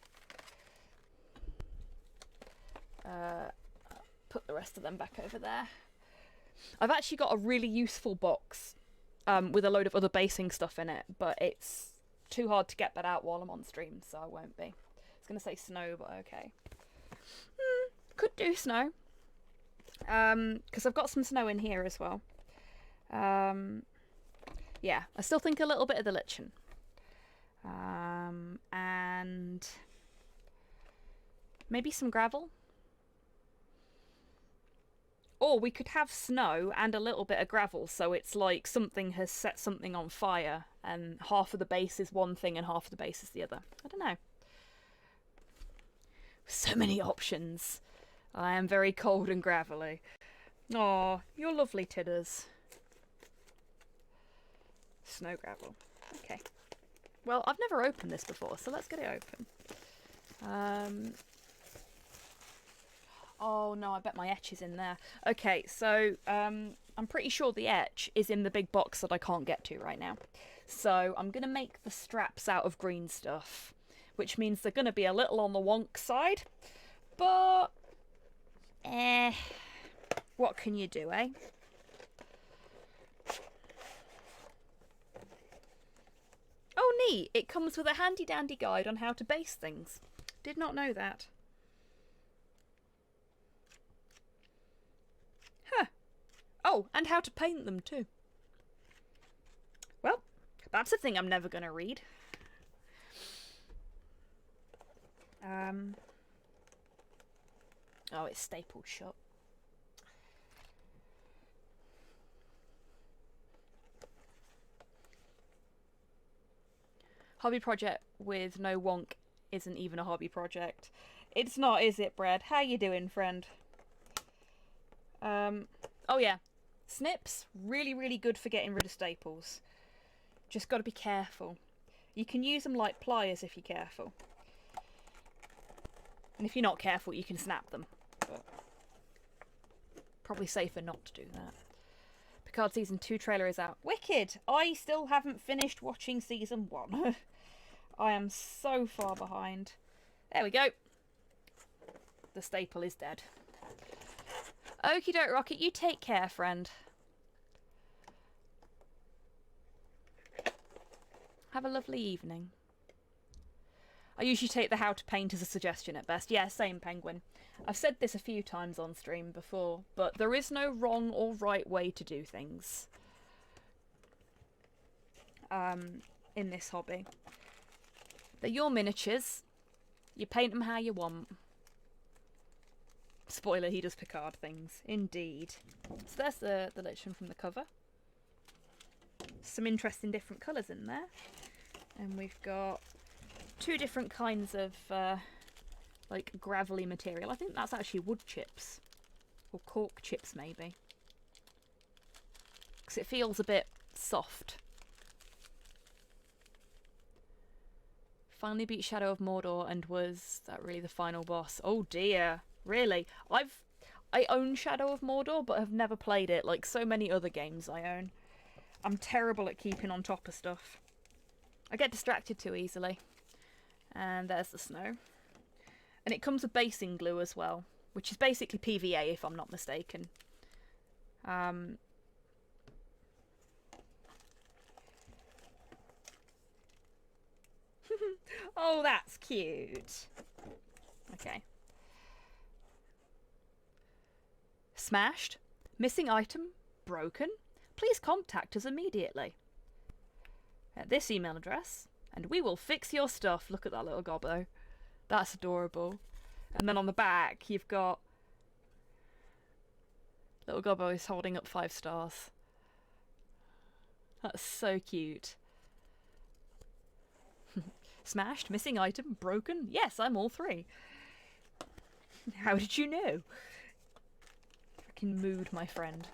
Put the rest of them back over there. I've actually got a really useful box with a load of other basing stuff in it, but it's too hard to get that out while I'm on stream, so I won't be. It's going to say snow, but okay. Could do snow. Because I've got some snow in here as well. Yeah, I still think a little bit of the lichen. And maybe some gravel. Or we could have snow and a little bit of gravel, so it's like something has set something on fire and half of the base is one thing and half of the base is the other. I don't know. So many options. I am very cold and gravelly. Aw, you're lovely, Tidders. Snow gravel. Okay. Well, I've never opened this before, so let's get it open. Oh no, I bet my etch is in there. Okay, so I'm pretty sure the etch is in the big box that I can't get to right now. So I'm going to make the straps out of green stuff, which means they're going to be a little on the wonk side. But, what can you do, eh? Oh neat, it comes with a handy dandy guide on how to base things. Did not know that. Huh. Oh, and how to paint them too. Well, that's a thing I'm never going to read. Oh, it's stapled shut. Hobby project with no wonk isn't even a hobby project. It's not, is it, Brad? How you doing, friend? Oh yeah, snips, really, really good for getting rid of staples. Just got to be careful. You can use them like pliers if you're careful. And if you're not careful, you can snap them. But probably safer not to do that. Picard Season 2 trailer is out. Wicked! I still haven't finished watching Season 1. I am so far behind. There we go. The staple is dead. Okie doke, Rocket, you take care, friend. Have a lovely evening. I usually take the how to paint as a suggestion at best. Yeah, same, Penguin. I've said this a few times on stream before, but there is no wrong or right way to do things. In this hobby. They're your miniatures. You paint them how you want. Spoiler, he does Picard things. Indeed. So there's the lichen from the cover. Some interesting different colours in there. And we've got two different kinds of like gravelly material. I think that's actually wood chips. Or cork chips maybe. Because it feels a bit soft. Finally beat Shadow of Mordor, and was that really the final boss? Oh dear. Really? I own Shadow of Mordor, but have never played it, like so many other games I own. I'm terrible at keeping on top of stuff. I get distracted too easily. And there's the snow. And it comes with basing glue as well, which is basically PVA if I'm not mistaken. Oh, that's cute. Okay. Smashed. Missing item. Broken. Please contact us immediately. At this email address. And we will fix your stuff. Look at that little gobbo. That's adorable. And then on the back, you've got... Little gobbo is holding up 5 stars. That's so cute. Smashed, missing item, broken. Yes, I'm all 3. How did you know? Fucking mood, my friend.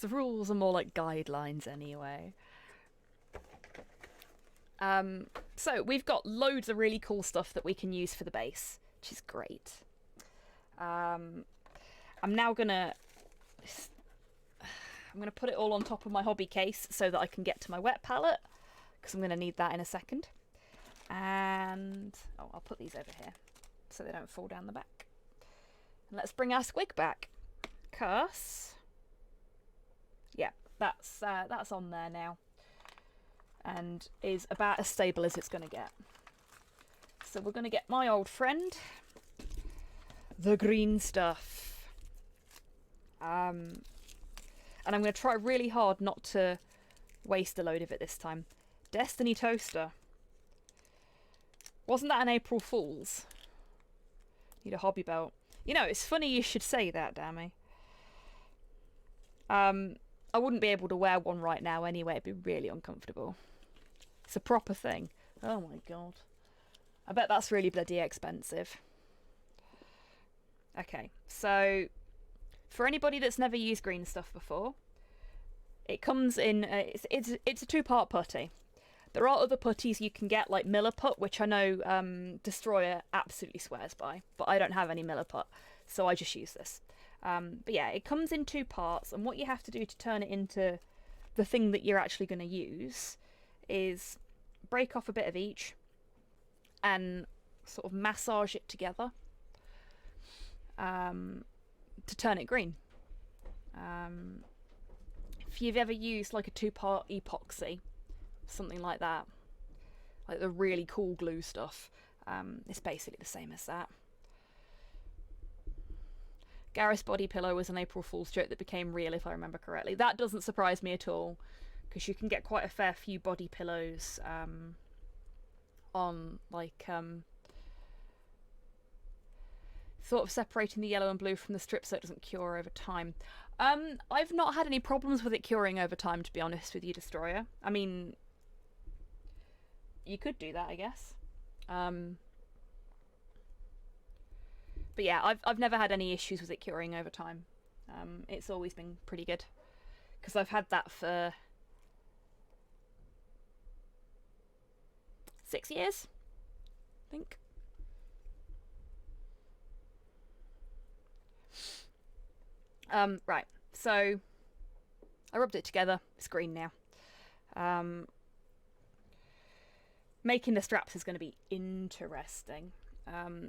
The rules are more like guidelines anyway. So we've got loads of really cool stuff that we can use for the base, which is great. I'm gonna put it all on top of my hobby case so that I can get to my wet palette, because I'm gonna need that in a second. And I'll put these over here so they don't fall down the back. And let's bring our squig back, cause yeah, that's on there now, and is about as stable as it's gonna get. So we're gonna get my old friend, the green stuff. And I'm going to try really hard not to waste a load of it this time. Destiny Toaster. Wasn't that an April Fool's? Need a hobby belt. You know, it's funny you should say that, Dammy. I wouldn't be able to wear one right now anyway. It'd be really uncomfortable. It's a proper thing. Oh my god. I bet that's really bloody expensive. Okay, so... For anybody that's never used green stuff before, it comes in, it's a 2-part putty. There are other putties you can get, like Milliput, which I know Destroyer absolutely swears by, but I don't have any Milliput, so I just use this. But yeah, it comes in 2 parts, and what you have to do to turn it into the thing that you're actually going to use is break off a bit of each and sort of massage it together. To turn it green. If you've ever used like a 2-part epoxy, something like that, like the really cool glue stuff, it's basically the same as that. Gareth's body pillow was an April Fool's joke that became real, if I remember correctly. That doesn't surprise me at all, because you can get quite a fair few body pillows on like sort of separating the yellow and blue from the strip so it doesn't cure over time. I've not had any problems with it curing over time, to be honest with you, Destroyer. I mean, you could do that, I guess. But yeah, I've never had any issues with it curing over time. It's always been pretty good, because I've had that for 6 years, I think. Right, so I rubbed it together. It's green now. Making the straps is going to be interesting.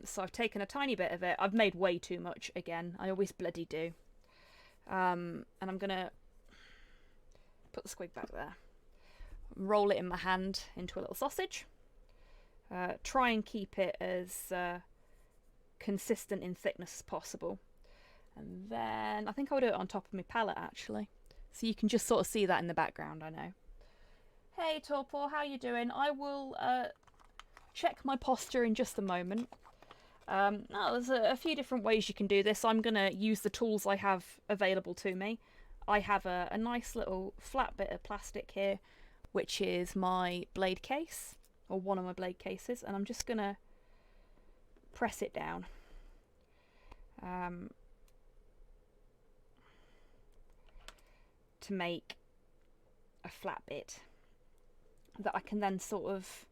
So I've taken a tiny bit of it. I've made way too much again. I always bloody do. And I'm going to put the squig back there. Roll it in my hand into a little sausage. Try and keep it as consistent in thickness as possible. And then I think I'll do it on top of my palette, actually, so you can just sort of see that in the background. I know. Hey Torpor, how you doing? I will check my posture in just a moment. Now there's a few different ways you can do this. I'm gonna use the tools I have available to me. I have a nice little flat bit of plastic here, which is my blade case, or one of my blade cases, and I'm just gonna press it down. To make a flat bit that I can then sort of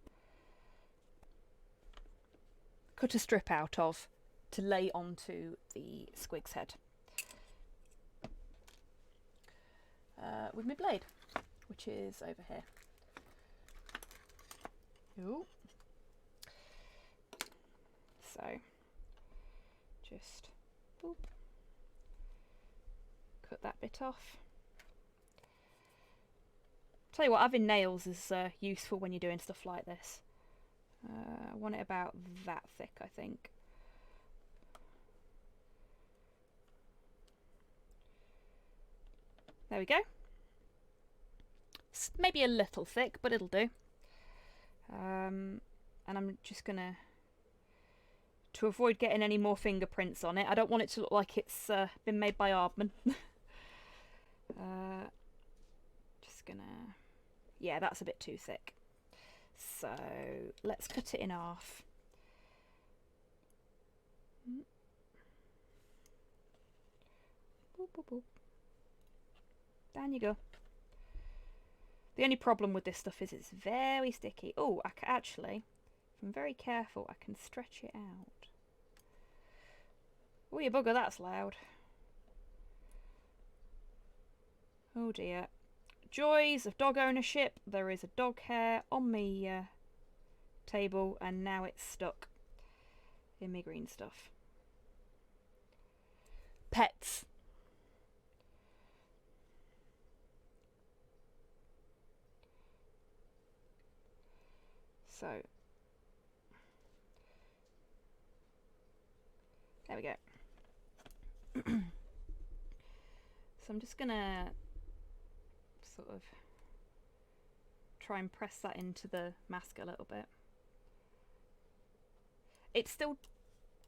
cut a strip out of to lay onto the squig's head with my blade, which is over here. Ooh. So just boop, cut that bit off. Tell you what, having nails is useful when you're doing stuff like this. I want it about that thick, I think. There we go. It's maybe a little thick, but it'll do. And I'm just gonna, to avoid getting any more fingerprints on it, I don't want it to look like it's been made by Aardman. Just gonna, yeah, that's a bit too thick. So let's cut it in half. Boop, boop, boop. Down you go. The only problem with this stuff is it's very sticky. Oh, I can actually, if I'm very careful, I can stretch it out. Oh, you bugger, that's loud. Oh dear. Joys of dog ownership. There is a dog hair on my table and now it's stuck in my green stuff. Pets. So there we go. So I'm just gonna sort of try and press that into the mask a little bit. It's still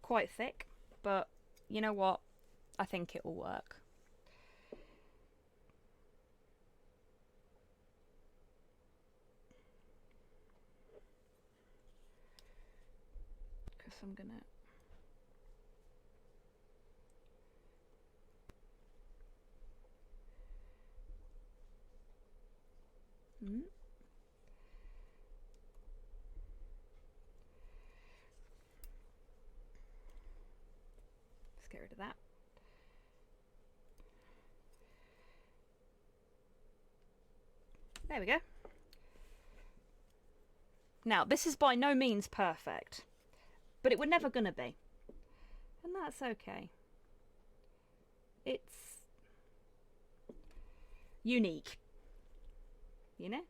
quite thick, but you know what? I think it will work. Because I'm gonna... Let's get rid of that. There we go. Now, this is by no means perfect, but it were never gonna be. And that's okay. It's unique, you know?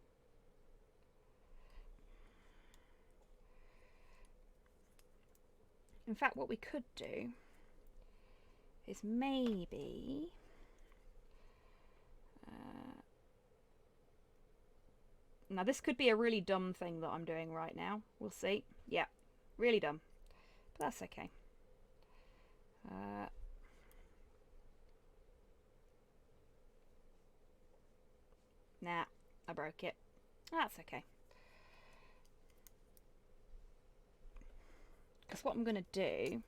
In fact, what we could do is maybe now this could be a really dumb thing that I'm doing right now. We'll see. Yeah, really dumb, but that's okay. Nah, I broke it. That's okay. Because what I'm going to do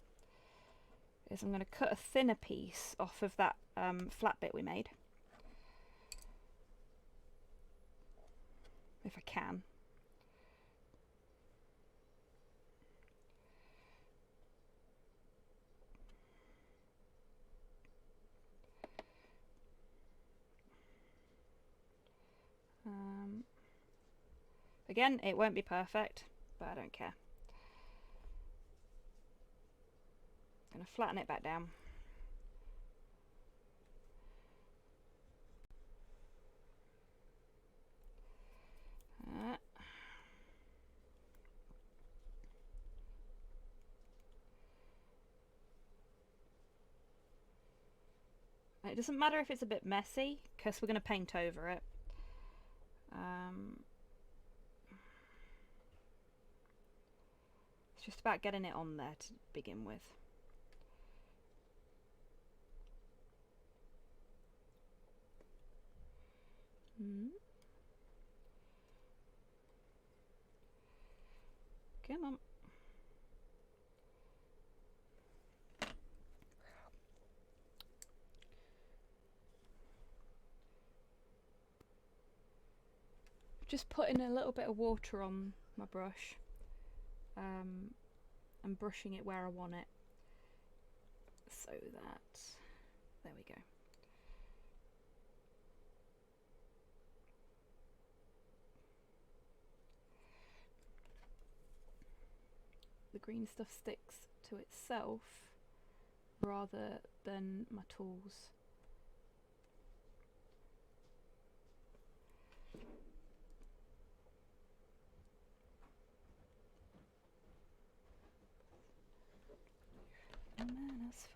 is I'm going to cut a thinner piece off of that flat bit we made. If I can. Again, it won't be perfect, but I don't care. I'm going to flatten it back down. It doesn't matter if it's a bit messy, because we're going to paint over it. It's just about getting it on there to begin with. Come on. Just putting a little bit of water on my brush and brushing it where I want it, so that, there we go. The green stuff sticks to itself rather than my tools.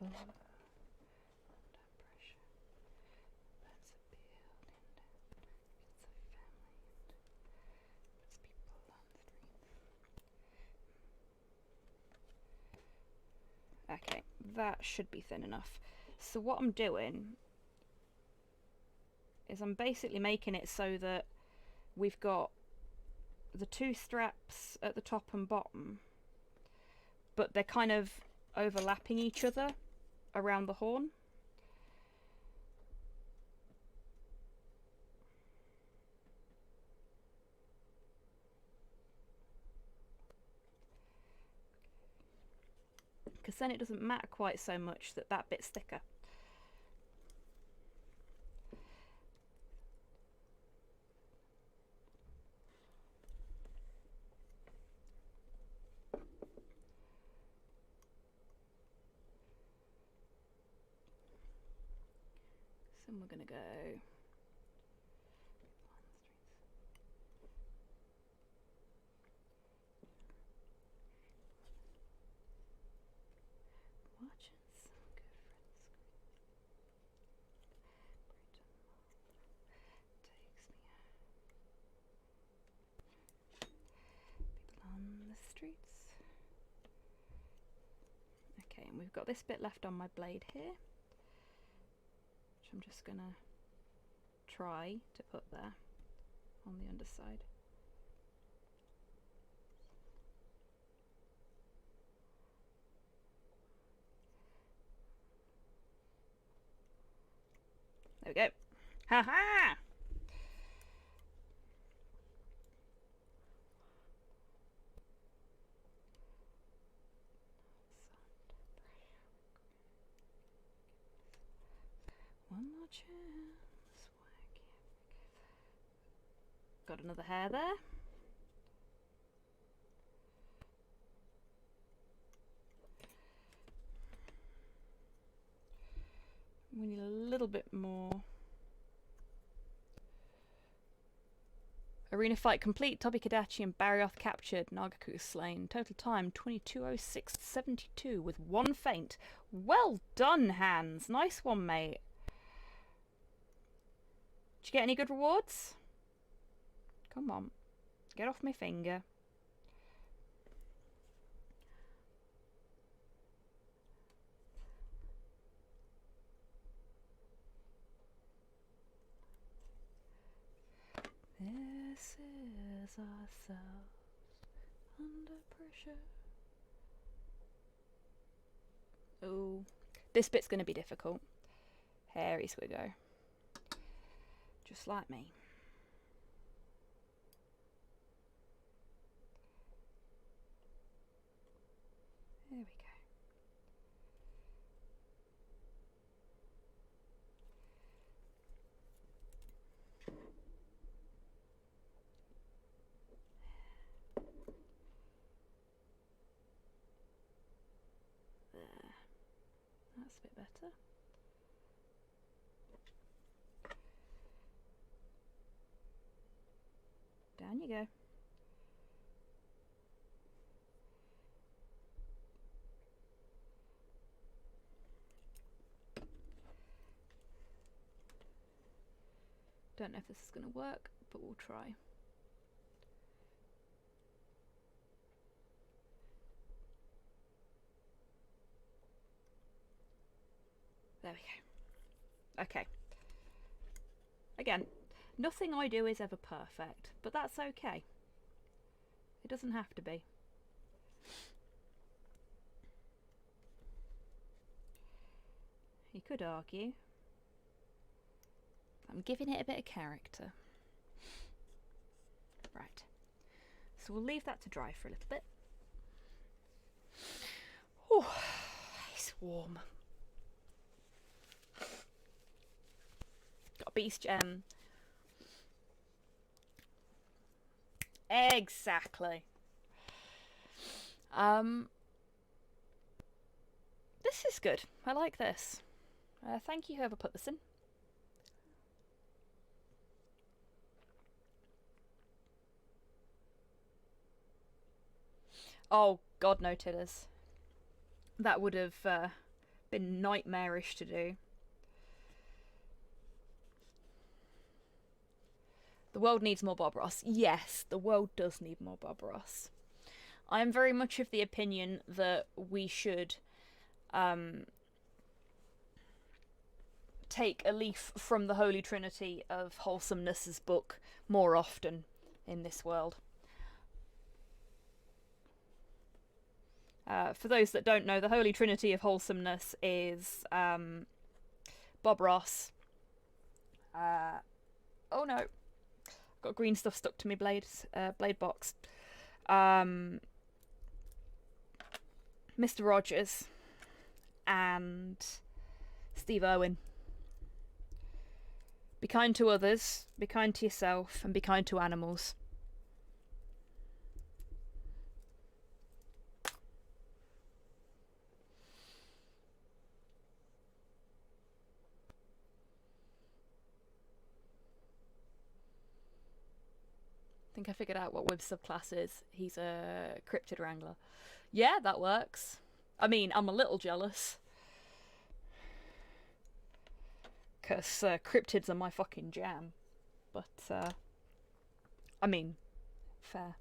under pressure. Burns a building down. It's a family and puts people on the streets. Okay, that should be thin enough. So what I'm doing is I'm basically making it so that we've got the two straps at the top and bottom, but they're kind of overlapping each other around the horn. Because then it doesn't matter quite so much that that bit's thicker. So we're going to go watching some good friends takes me out. People on the streets. Okay, and we've got this bit left on my blade here, which I'm just gonna try to put there on the underside. There we go. Ha ha! One more chance. Got another hair there. We need a little bit more. Arena fight complete. Tobi Kadachi and Barrioth captured. Nagaku slain. Total time 22:06:72 with one feint. Well done, Hans. Nice one, mate. Did you get any good rewards? Come on. Get off my finger. This is ourselves under pressure. Oh, this bit's going to be difficult. Hairy Squiggo. Just like me. There we go. There. That's a bit better. Down you go. Don't know if this is going to work, but we'll try. There we go. Okay. Again, nothing I do is ever perfect, but that's okay. It doesn't have to be. You could argue I'm giving it a bit of character. Right. So we'll leave that to dry for a little bit. Oh, it's warm. Got a beast gem. Exactly. This is good. I like this. Thank you, whoever put this in. Oh, God, no titters. That would have been nightmarish to do. The world needs more Bob Ross. Yes, the world does need more Bob Ross. I am very much of the opinion that we should take a leaf from the Holy Trinity of Wholesomeness's book more often in this world. For those that don't know, the Holy Trinity of Wholesomeness is Bob Ross. Oh no. Got green stuff stuck to my blade box. Mr. Rogers and Steve Irwin. Be kind to others, be kind to yourself, and be kind to animals. I think I figured out what Wib's subclass is. He's a cryptid wrangler. Yeah, that works. I mean, I'm a little jealous. Because cryptids are my fucking jam. But, I mean, fair.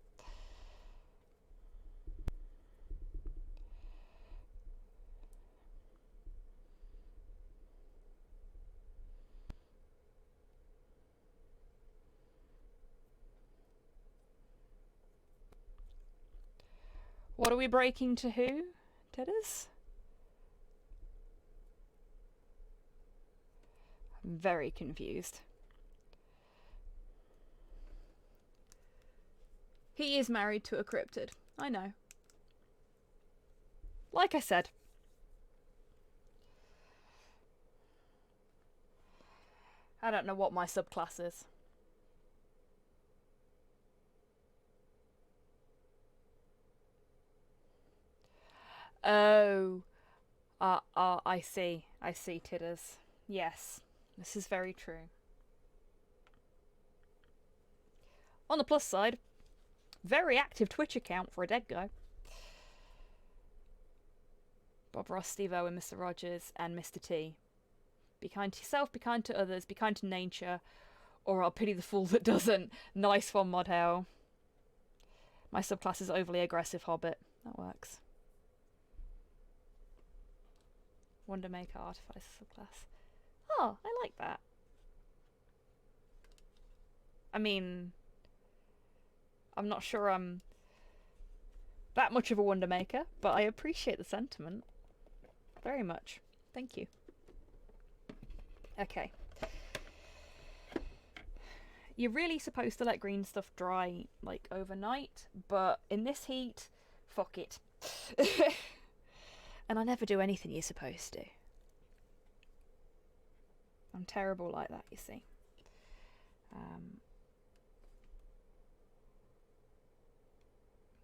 What are we breaking to who, Tidders? I'm very confused. He is married to a cryptid. I know. Like I said. I don't know what my subclass is. Oh. I see. I see, Tidders. Yes. This is very true. On the plus side, very active Twitch account for a dead guy. Bob Ross, Steve Owen, Mr. Rogers, and Mr. T. Be kind to yourself, be kind to others, be kind to nature, or I'll pity the fool that doesn't. Nice one, Mod Hell. My subclass is overly aggressive hobbit. That works. Wondermaker Artificer subclass. Oh, I like that. I mean, I'm not sure I'm that much of a Wondermaker, but I appreciate the sentiment. Very much. Thank you. Okay. You're really supposed to let green stuff dry, like, overnight, but in this heat, fuck it. And I never do anything you're supposed to. I'm terrible like that, you see.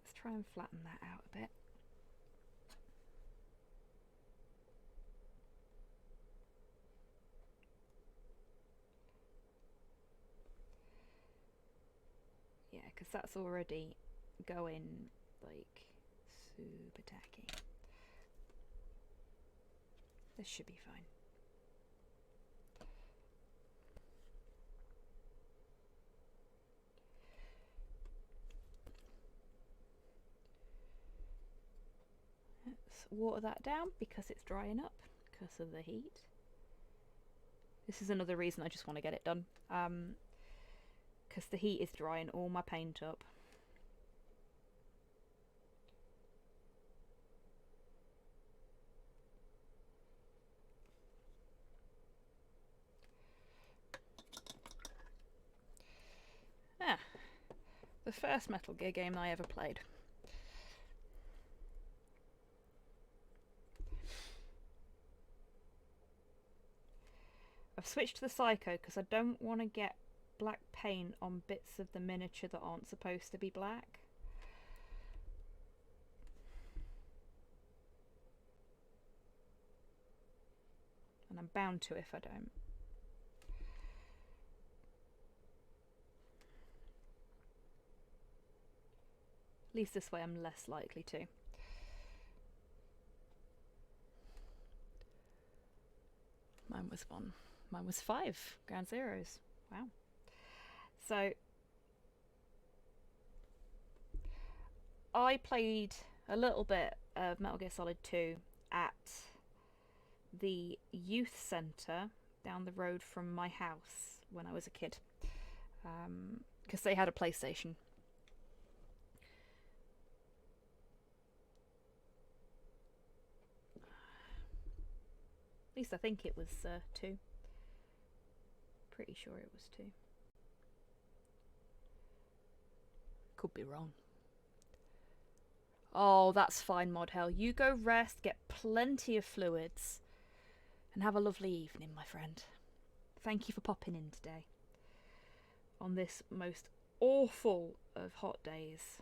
Let's try and flatten that out a bit. Yeah, because that's already going, like, super tacky. This should be fine. Let's water that down because it's drying up because of the heat. This is another reason I just want to get it done. Because the heat is drying all my paint up. Ah, the first Metal Gear game I ever played. I've switched to the Psycho because I don't want to get black paint on bits of the miniature that aren't supposed to be black. And I'm bound to if I don't. At least this way I'm less likely to. mine was 1. Mine was 5 ground zeros. Wow. So I played a little bit of Metal Gear Solid 2 at the youth centre down the road from my house when I was a kid, because they had a PlayStation. At least I think it was 2. Pretty sure it was 2. Could be wrong. Oh, that's fine, Mod Hell. You go rest, get plenty of fluids, and have a lovely evening, my friend. Thank you for popping in today on this most awful of hot days.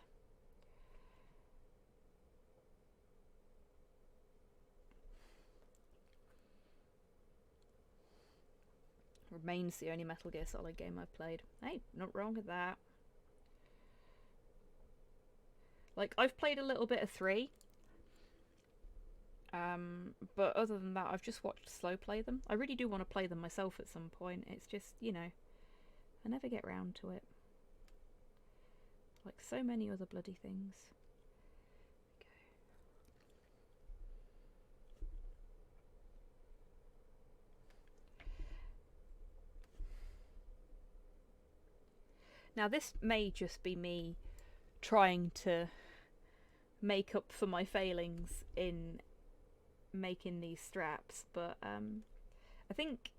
Remains the only Metal Gear Solid game I've played. Hey, not wrong with that. Like, I've played a little bit of 3. But other than that, I've just watched slow play them. I really do want to play them myself at some point. It's just, you know, I never get round to it. Like so many other bloody things. Okay. Now this may just be me trying to make up for my failings in making these straps, but I think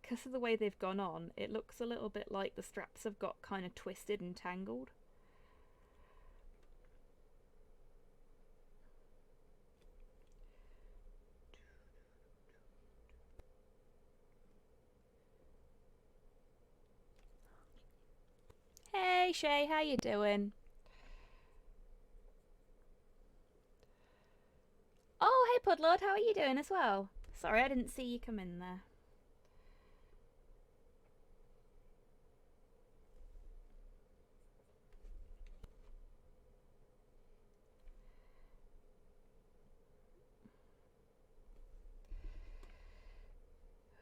because of the way they've gone on, it looks a little bit like the straps have got kind of twisted and tangled. Hey Shay, how you doing? Oh, hey Pudlord, how are you doing as well? Sorry, I didn't see you come in there.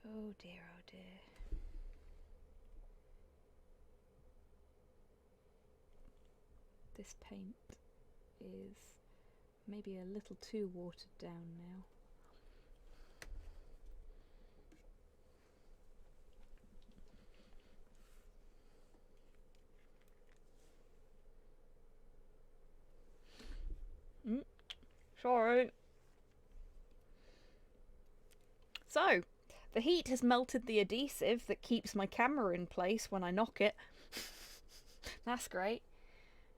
Oh dear, oh dear. This paint is maybe a little too watered down now. Sorry. So, the heat has melted the adhesive that keeps my camera in place when I knock it. That's great.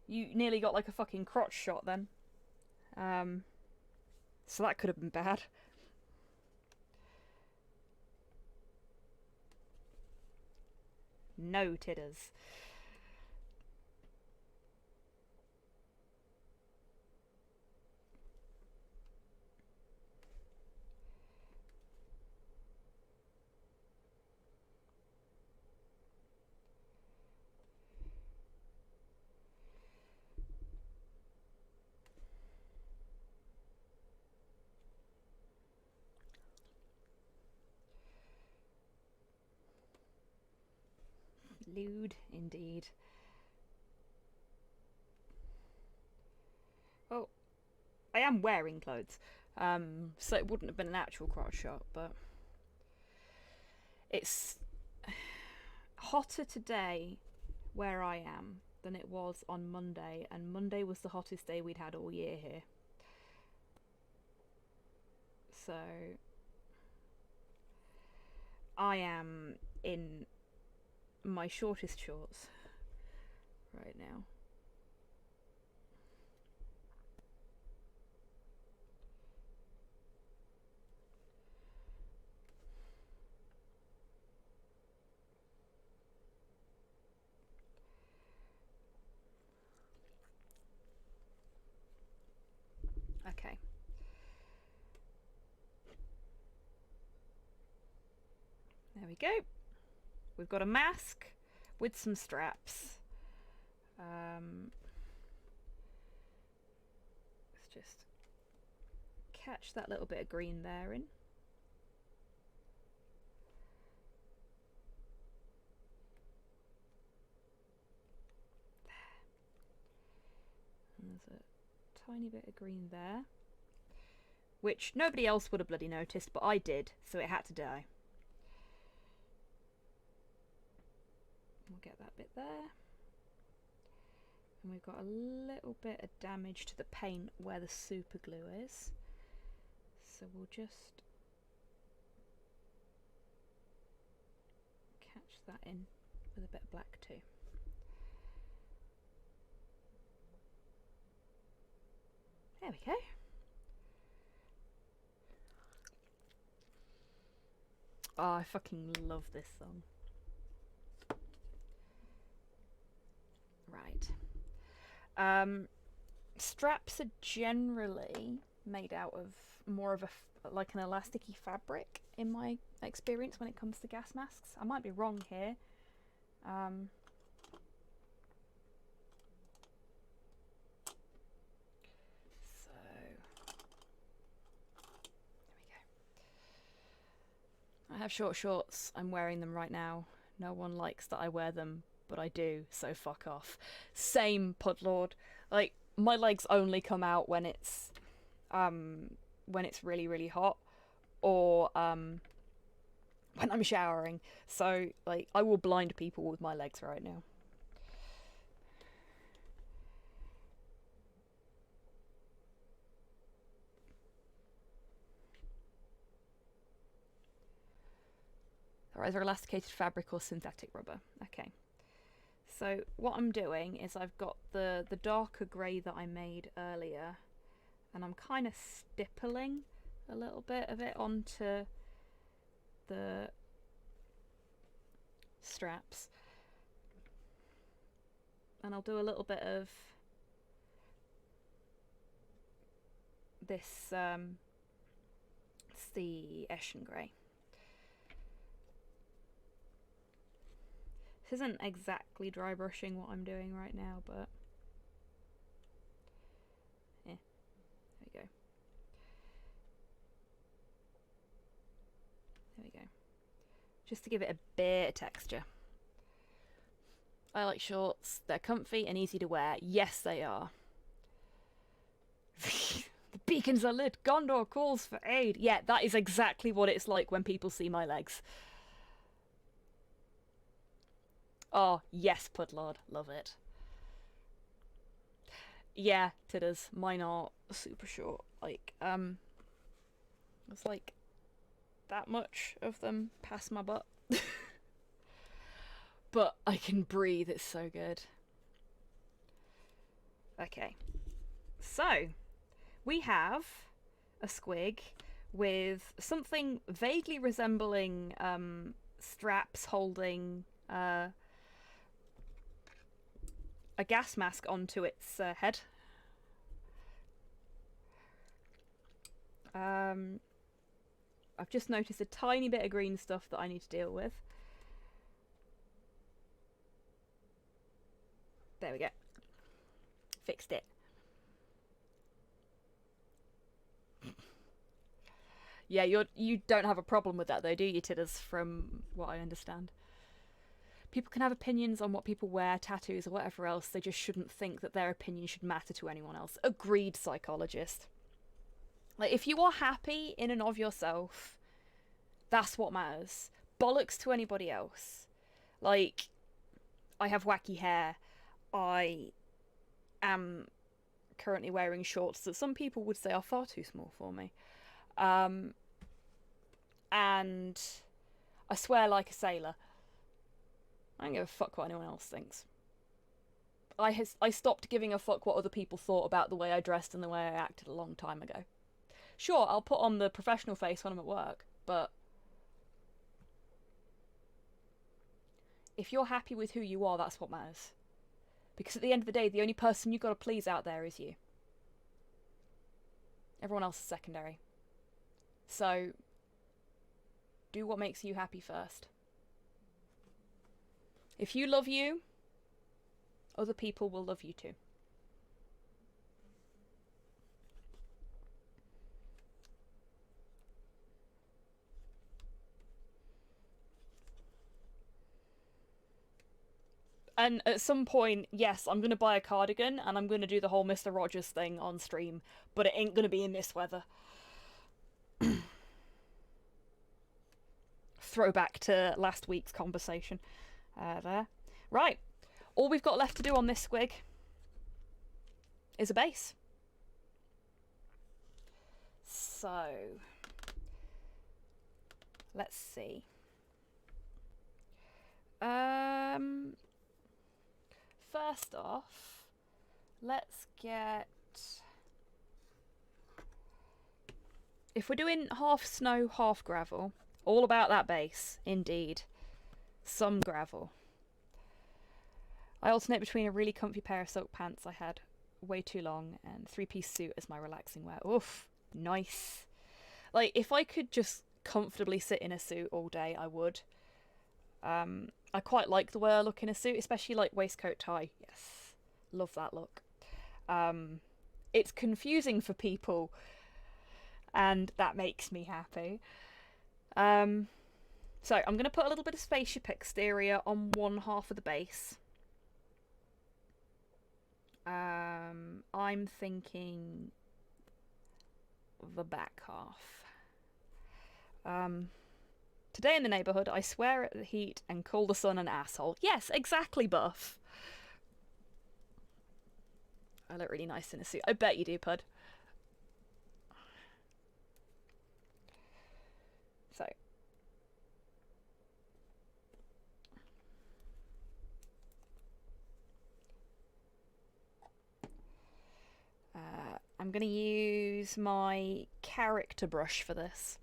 You nearly got like a fucking crotch shot then. So that could have been bad. No titters. Lewd, indeed. Well, I am wearing clothes, so it wouldn't have been an actual crotch shot, but it's hotter today where I am than it was on Monday, and Monday was the hottest day we'd had all year here. So I am in my shortest shorts right now. Okay. There we go. We've got a mask with some straps. Let's just catch that little bit of green there in. There's a tiny bit of green there, which nobody else would have bloody noticed, but I did, so it had to die. We'll get that bit there. And we've got a little bit of damage to the paint where the super glue is. So we'll just catch that in with a bit of black too. There we go. Oh, I fucking love this song. Right. Straps are generally made out of more of like an elasticy fabric in my experience when it comes to gas masks. I might be wrong here. So there we go. I have short shorts. I'm wearing them right now. No one likes that I wear them, but I do, so fuck off. Same, Pudlord. Like, my legs only come out when it's really, really hot, or when I'm showering. So, like, I will blind people with my legs right now. Or either elasticated fabric or synthetic rubber. Okay. So what I'm doing is I've got the darker grey that I made earlier, and I'm kind of stippling a little bit of it onto the straps. And I'll do a little bit of this, it's the Eshen grey. This isn't exactly dry brushing what I'm doing right now, but yeah, there we go. There we go. Just to give it a bit of texture. I like shorts. They're comfy and easy to wear. Yes, they are. The beacons are lit. Gondor calls for aid. Yeah, that is exactly what it's like when people see my legs. Oh, yes, Pudlord. Love it. Yeah, titters. Mine are super short. Like, it's like that much of them past my butt. But I can breathe. It's so good. Okay. So, we have a squig with something vaguely resembling straps holding a gas mask onto its head. I've just noticed a tiny bit of green stuff that I need to deal with. There we go. Fixed it. Yeah, you don't have a problem with that though, do you, Tidders, from what I understand? People can have opinions on what people wear, tattoos, or whatever else. They just shouldn't think that their opinion should matter to anyone else. Agreed, psychologist. Like, if you are happy in and of yourself, that's what matters. Bollocks to anybody else. Like, I have wacky hair. I am currently wearing shorts that some people would say are far too small for me. And I swear like a sailor. I don't give a fuck what anyone else thinks. I stopped giving a fuck what other people thought about the way I dressed and the way I acted a long time ago. Sure, I'll put on the professional face when I'm at work, but if you're happy with who you are, that's what matters. Because at the end of the day, the only person you've got to please out there is you. Everyone else is secondary. So, do what makes you happy first. If you love you, other people will love you too. And at some point, yes, I'm going to buy a cardigan and I'm going to do the whole Mr. Rogers thing on stream, but it ain't going to be in this weather. Throwback to last week's conversation. There. Right. All we've got left to do on this squig is a base. So, let's see. First off, let's get... If we're doing half snow, half gravel, all about that base, indeed. Some gravel. I alternate between a really comfy pair of silk pants I had way too long and three-piece suit as my relaxing wear. Oof, nice. Like, if I could just comfortably sit in a suit all day, I would. I quite like the way I look in a suit, especially like waistcoat tie. Yes, love that look. It's confusing for people, and that makes me happy. So I'm going to put a little bit of spaceship exterior on one half of the base. I'm thinking the back half. Today in the neighbourhood, I swear at the heat and call the sun an asshole. Yes, exactly, Buff. I look really nice in a suit. I bet you do, Pud. So. I'm going to use my character brush for this.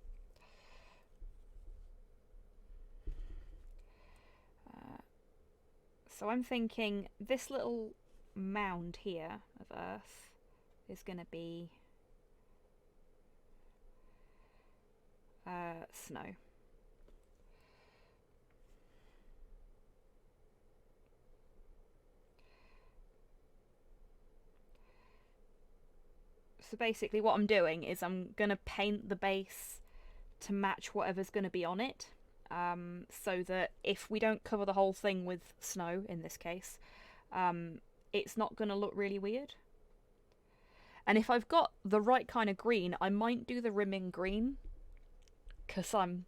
So I'm thinking this little mound here of earth is going to be snow. So basically what I'm doing is I'm going to paint the base to match whatever's going to be on it. So that if we don't cover the whole thing with snow, in this case, it's not going to look really weird. And if I've got the right kind of green, I might do the rimming green, because I'm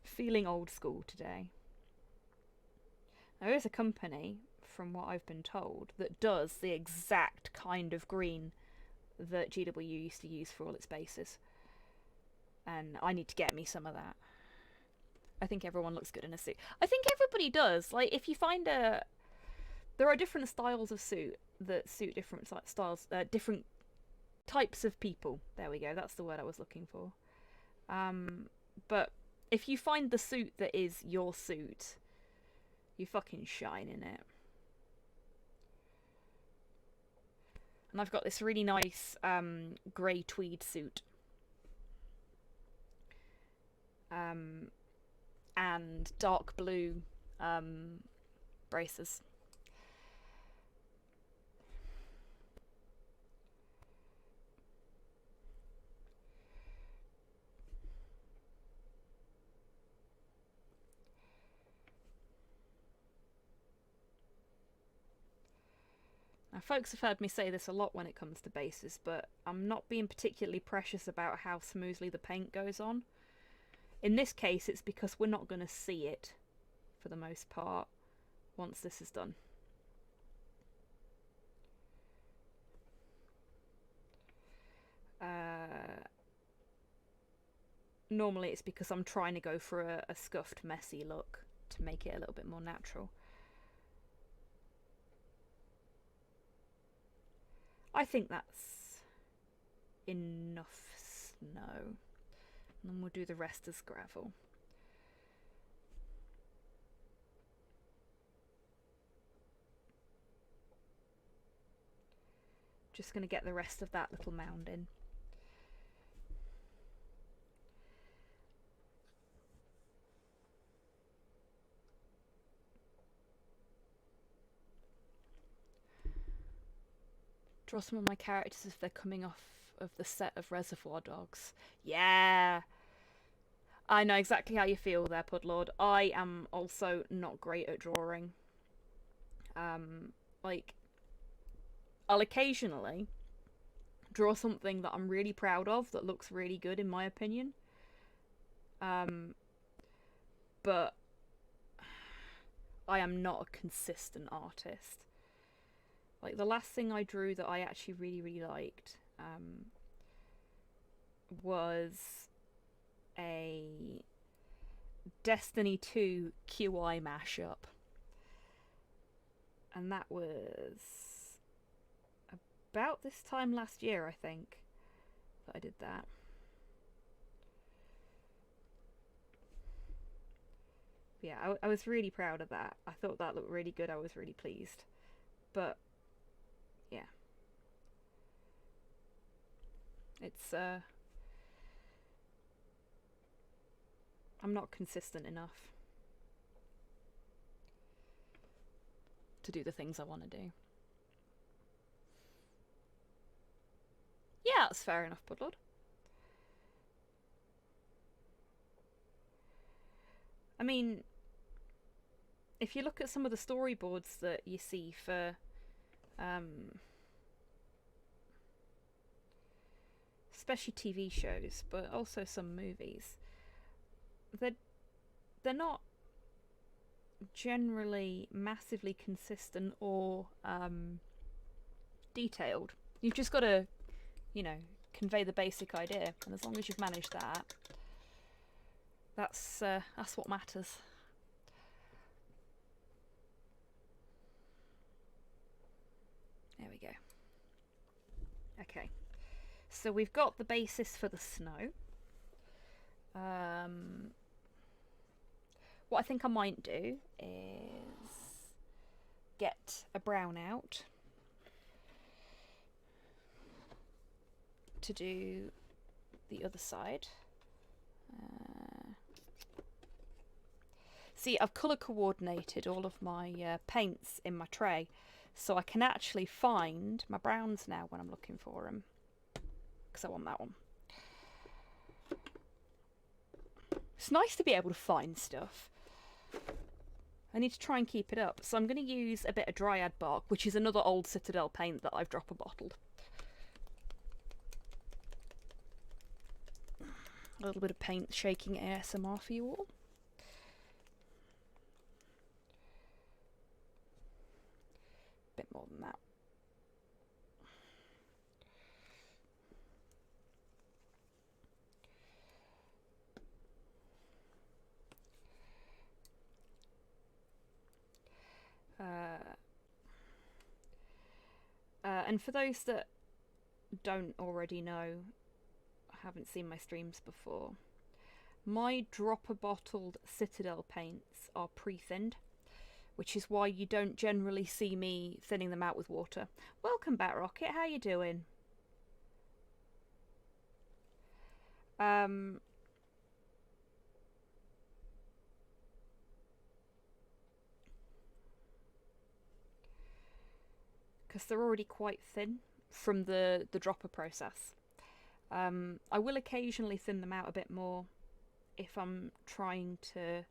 feeling old school today. There is a company, from what I've been told, that does the exact kind of green that GW used to use for all its bases. And I need to get me some of that. I think everyone looks good in a suit. I think everybody does. Like, if you find a... There are different styles of suit that suit different styles, different types of people. There we go, that's the word I was looking for. But if you find the suit that is your suit, you fucking shine in it. And I've got this really nice grey tweed suit. And dark blue braces. Now, folks have heard me say this a lot when it comes to bases, but I'm not being particularly precious about how smoothly the paint goes on. In this case, it's because we're not going to see it, for the most part, once this is done. Normally it's because I'm trying to go for a scuffed, messy look to make it a little bit more natural. I think that's enough snow. And then we'll do the rest as gravel. Just going to get the rest of that little mound in. Draw some of my characters if they're coming off of the set of Reservoir Dogs. Yeah! I know exactly how you feel there, Pudlord. I am also not great at drawing. Like, I'll occasionally draw something that I'm really proud of that looks really good in my opinion. But I am not a consistent artist. Like, the last thing I drew that I actually really liked was a Destiny 2 QI mashup. And that was about this time last year, I think, that I did that. Yeah, I was really proud of that. I thought that looked really good. I was really pleased. But, yeah. It's, I'm not consistent enough to do the things I want to do. Yeah, that's fair enough, Pudlord. I mean, if you look at some of the storyboards that you see for especially TV shows, but also some movies, they're not generally massively consistent or detailed. You've just got to, you know, convey the basic idea, and as long as you've managed that, that's what matters. There we go. Okay, so we've got the basis for the snow. What I think I might do is get a brown out to do the other side. See, I've colour coordinated all of my paints in my tray, so I can actually find my browns now when I'm looking for them, because I want that one. It's nice to be able to find stuff. I need to try and keep it up, so I'm going to use a bit of Dryad Bark, which is another old Citadel paint that I've dropper bottled. A little bit of paint shaking ASMR for you all. Bit more than that. And for those that don't already know, haven't seen my streams before, my dropper bottled Citadel paints are pre-thinned, which is why you don't generally see me thinning them out with water. Welcome back, Rocket. How you doing? Because they're already quite thin from the dropper process. I will occasionally thin them out a bit more if I'm trying to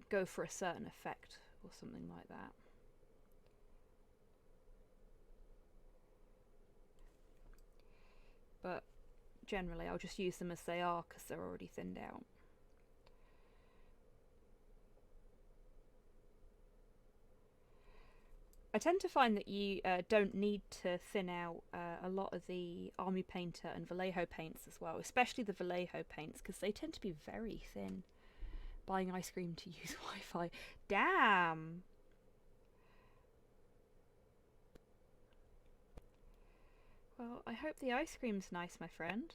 go for a certain effect or something like that. But generally I'll just use them as they are because they're already thinned out. I tend to find that you don't need to thin out a lot of the Army Painter and Vallejo paints as well, especially the Vallejo paints, because they tend to be very thin. Buying ice cream to use Wi-Fi. Damn! Well, I hope the ice cream's nice, my friend.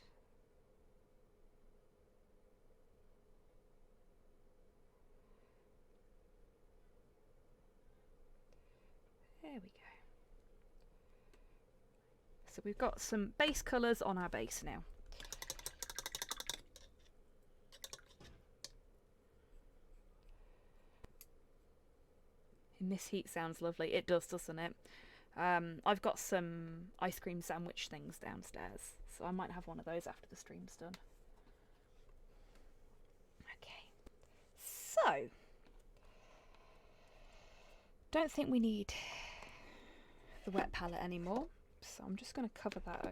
There we go. So we've got some base colours on our base now. And this heat sounds lovely. It does, doesn't it? I've got some ice cream sandwich things downstairs, so I might have one of those after the stream's done. Okay, so don't think we need the wet palette anymore, so I'm just going to cover that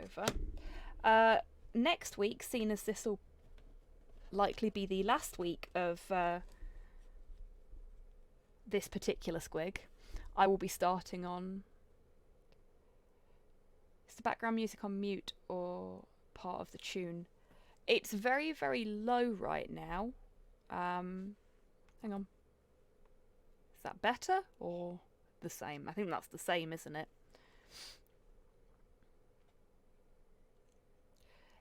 over. Next week, seeing as this will likely be the last week of this particular squig, I will be starting on... Is the background music on mute or part of the tune? It's very, very low right now. Hang on. Is that better or the same? I think that's the same, isn't it?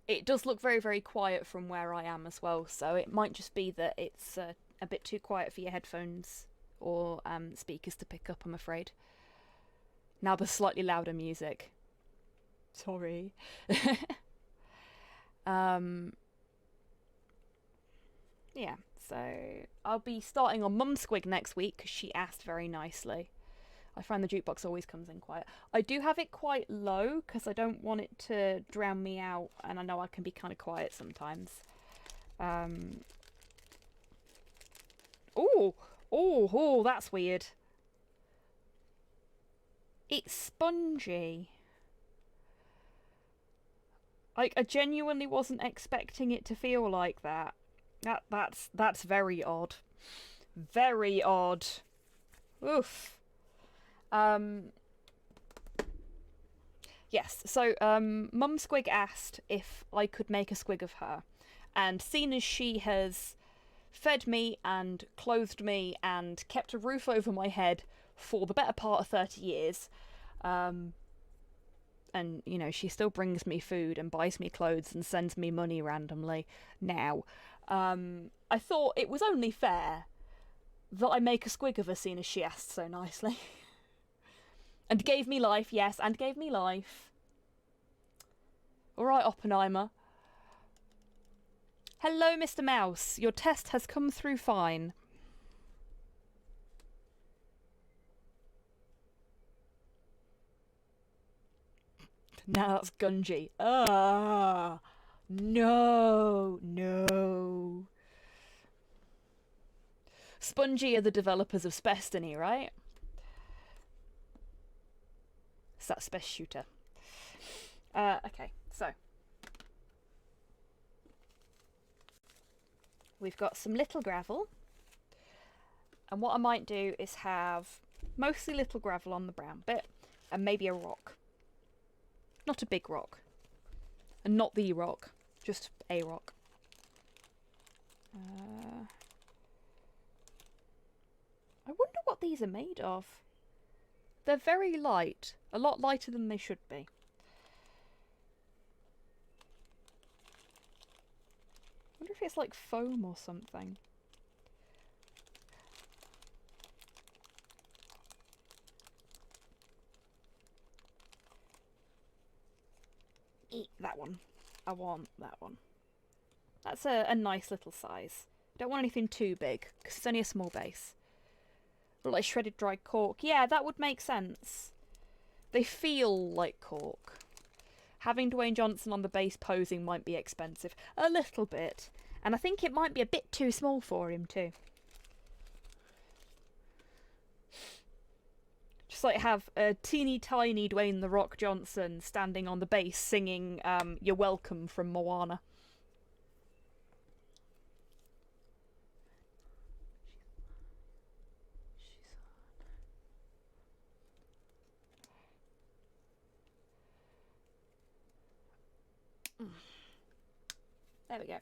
It does look very, very quiet from where I am as well, so it might just be that it's a bit too quiet for your headphones or speakers to pick up, I'm afraid. Now there's slightly louder music. Sorry. Yeah, so I'll be starting on Mum Squig next week because she asked very nicely. I find the jukebox always comes in quiet. I do have it quite low because I don't want it to drown me out, and I know I can be kind of quiet sometimes. Oh, that's weird. It's spongy. Like, I genuinely wasn't expecting it to feel like that. That's very odd. Very odd. Oof. Yes, so Mum Squig asked if I could make a squig of her, and seeing as she has fed me and clothed me and kept a roof over my head for the better part of 30 years, and you know, she still brings me food and buys me clothes and sends me money randomly now, I thought it was only fair that I make a squig of her, seeing as she asked so nicely. And gave me life, yes, and gave me life. Alright, Oppenheimer. Hello, Mr. Mouse. Your test has come through fine. Now that's Gungy. Ah, no. Spongy are the developers of Spestiny, right? It's that Spest shooter. Okay, so we've got some little gravel, and what I might do is have mostly little gravel on the brown bit and maybe a rock. Not a big rock, and not the rock, just a rock. I wonder what these are made of. They're very light, a lot lighter than they should be. I wonder if it's like foam or something. Eat that one. I want that one. That's a nice little size. Don't want anything too big, because it's only a small base. But like shredded dry cork. Yeah, that would make sense. They feel like cork. Having Dwayne Johnson on the base posing might be expensive. A little bit. And I think it might be a bit too small for him too. Just like have a teeny tiny Dwayne "The Rock" Johnson standing on the base singing "You're Welcome" from Moana. There we go.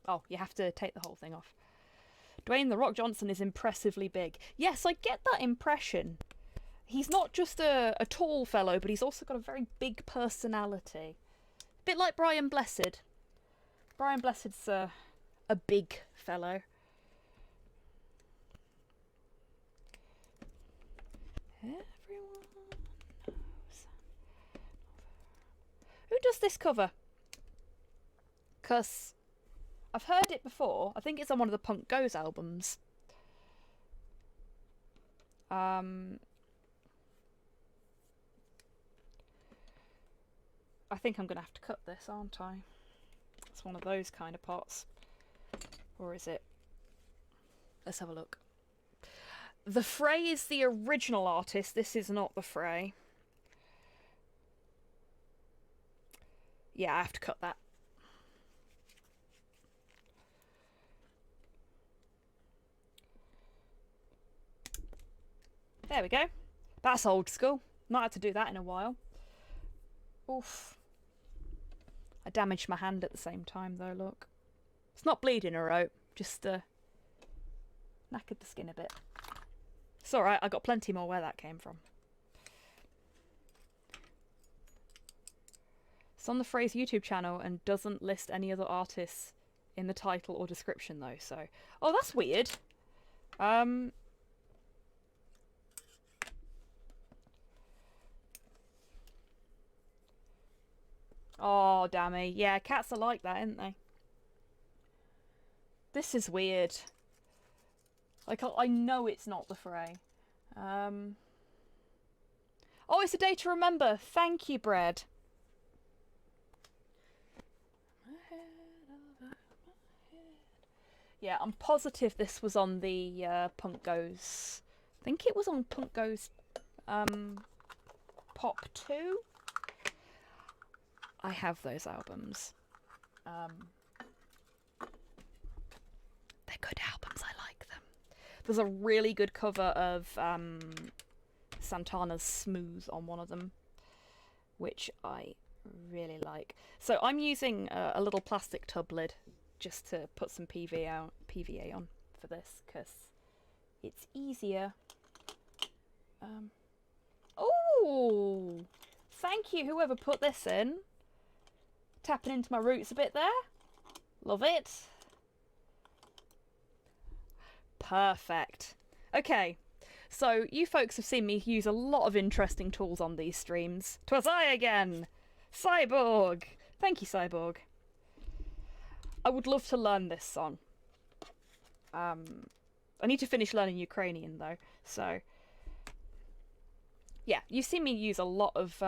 Oh, you have to take the whole thing off. Dwayne "The Rock" Johnson is impressively big. Yes, I get that impression. He's not just a tall fellow, but he's also got a very big personality. A bit like Brian Blessed. Brian Blessed's a big fellow. Everyone knows. Who does this cover? Because I've heard it before. I think it's on one of the Punk Goes albums. I think I'm going to have to cut this, aren't I? It's one of those kind of pots. Or is it? Let's have a look. The Fray is the original artist. This is not the Fray. Yeah, I have to cut that. There we go. That's old school. Not had to do that in a while. Oof. I damaged my hand at the same time though, look. It's not bleeding or out, just knackered the skin a bit. It's alright, I got plenty more where that came from. It's on the Phrase YouTube channel and doesn't list any other artists in the title or description though, so... Oh, that's weird. Oh, dammy. Yeah, cats are like that, aren't they? This is weird. Like, I know it's not the Fray. Oh, it's a day to remember. Thank you, Bread. Yeah, I'm positive this was on the Punk Goes... I think it was on Punk Goes Pop 2. I have those albums. They're good albums, I like them. There's a really good cover of Santana's Smooth on one of them, which I really like. So I'm using a little plastic tub lid just to put some PVA on for this, because it's easier. Oh! Thank you, whoever put this in. Tapping into my roots a bit there. Love it. Perfect. Okay, so you folks have seen me use a lot of interesting tools on these streams. 'Twas I again! Cyborg! Thank you, Cyborg. I would love to learn this song. I need to finish learning Ukrainian though, so... Yeah, you've seen me use a lot of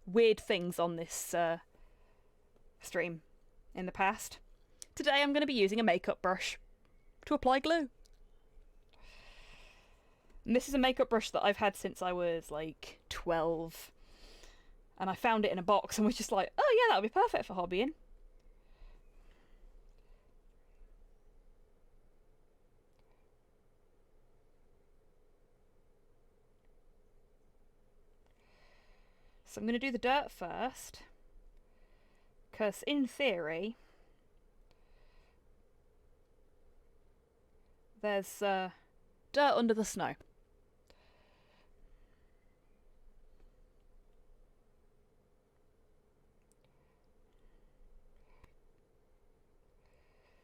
weird things on this stream in the past. Today I'm going to be using a makeup brush to apply glue. And this is a makeup brush that I've had since I was like 12. And I found it in a box and was just like, oh yeah, that would be perfect for hobbying. So I'm going to do the dirt first. Because in theory, there's dirt under the snow.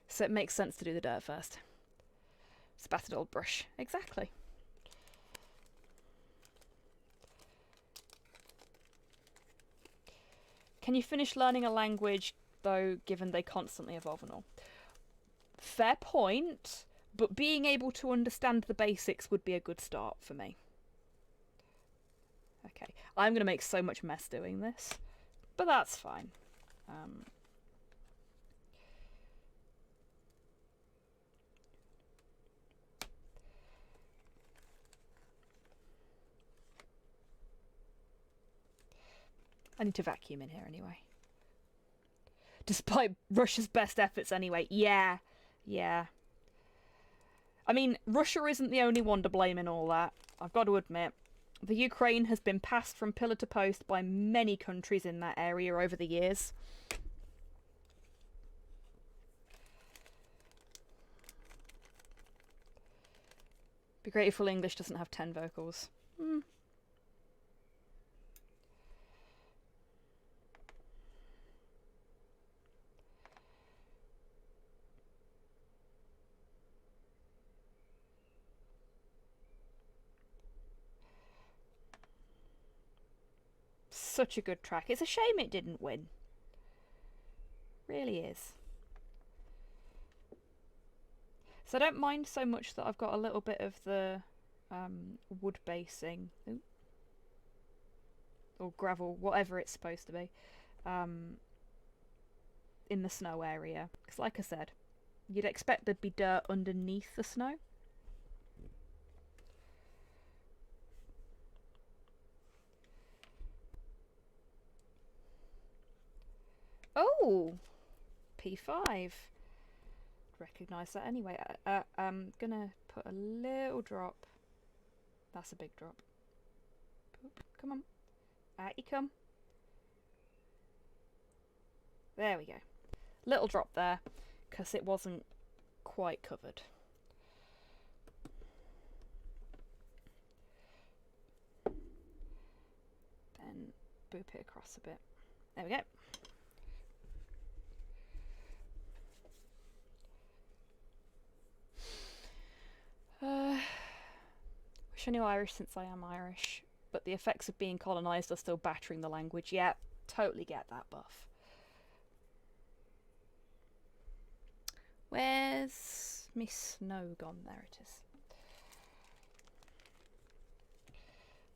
So it makes sense to do the dirt first. Spattered old brush. Exactly. Can you finish learning a language, though, given they constantly evolve and all? Fair point, but being able to understand the basics would be a good start for me. Okay, I'm going to make so much mess doing this, but that's fine. I need to vacuum in here anyway. Despite Russia's best efforts anyway. Yeah. I mean, Russia isn't the only one to blame in all that. I've got to admit. The Ukraine has been passed from pillar to post by many countries in that area over the years. Be great if Full English doesn't have 10 vocals. Such a good track. It's a shame it didn't win. Really is. So I don't mind so much that I've got a little bit of the wood basing. Ooh. Or gravel, whatever it's supposed to be. in the snow area. Because like I said, you'd expect there'd be dirt underneath the snow. Oh! P5. Recognise that anyway. I'm gonna put a little drop. That's a big drop. Come on. Out you come. There we go. Little drop there, because it wasn't quite covered. Then boop it across a bit. There we go. Wish I knew Irish since I am Irish, but the effects of being colonised are still battering the language. Yeah, totally get that, Buff. Where's me snow gone? There it is.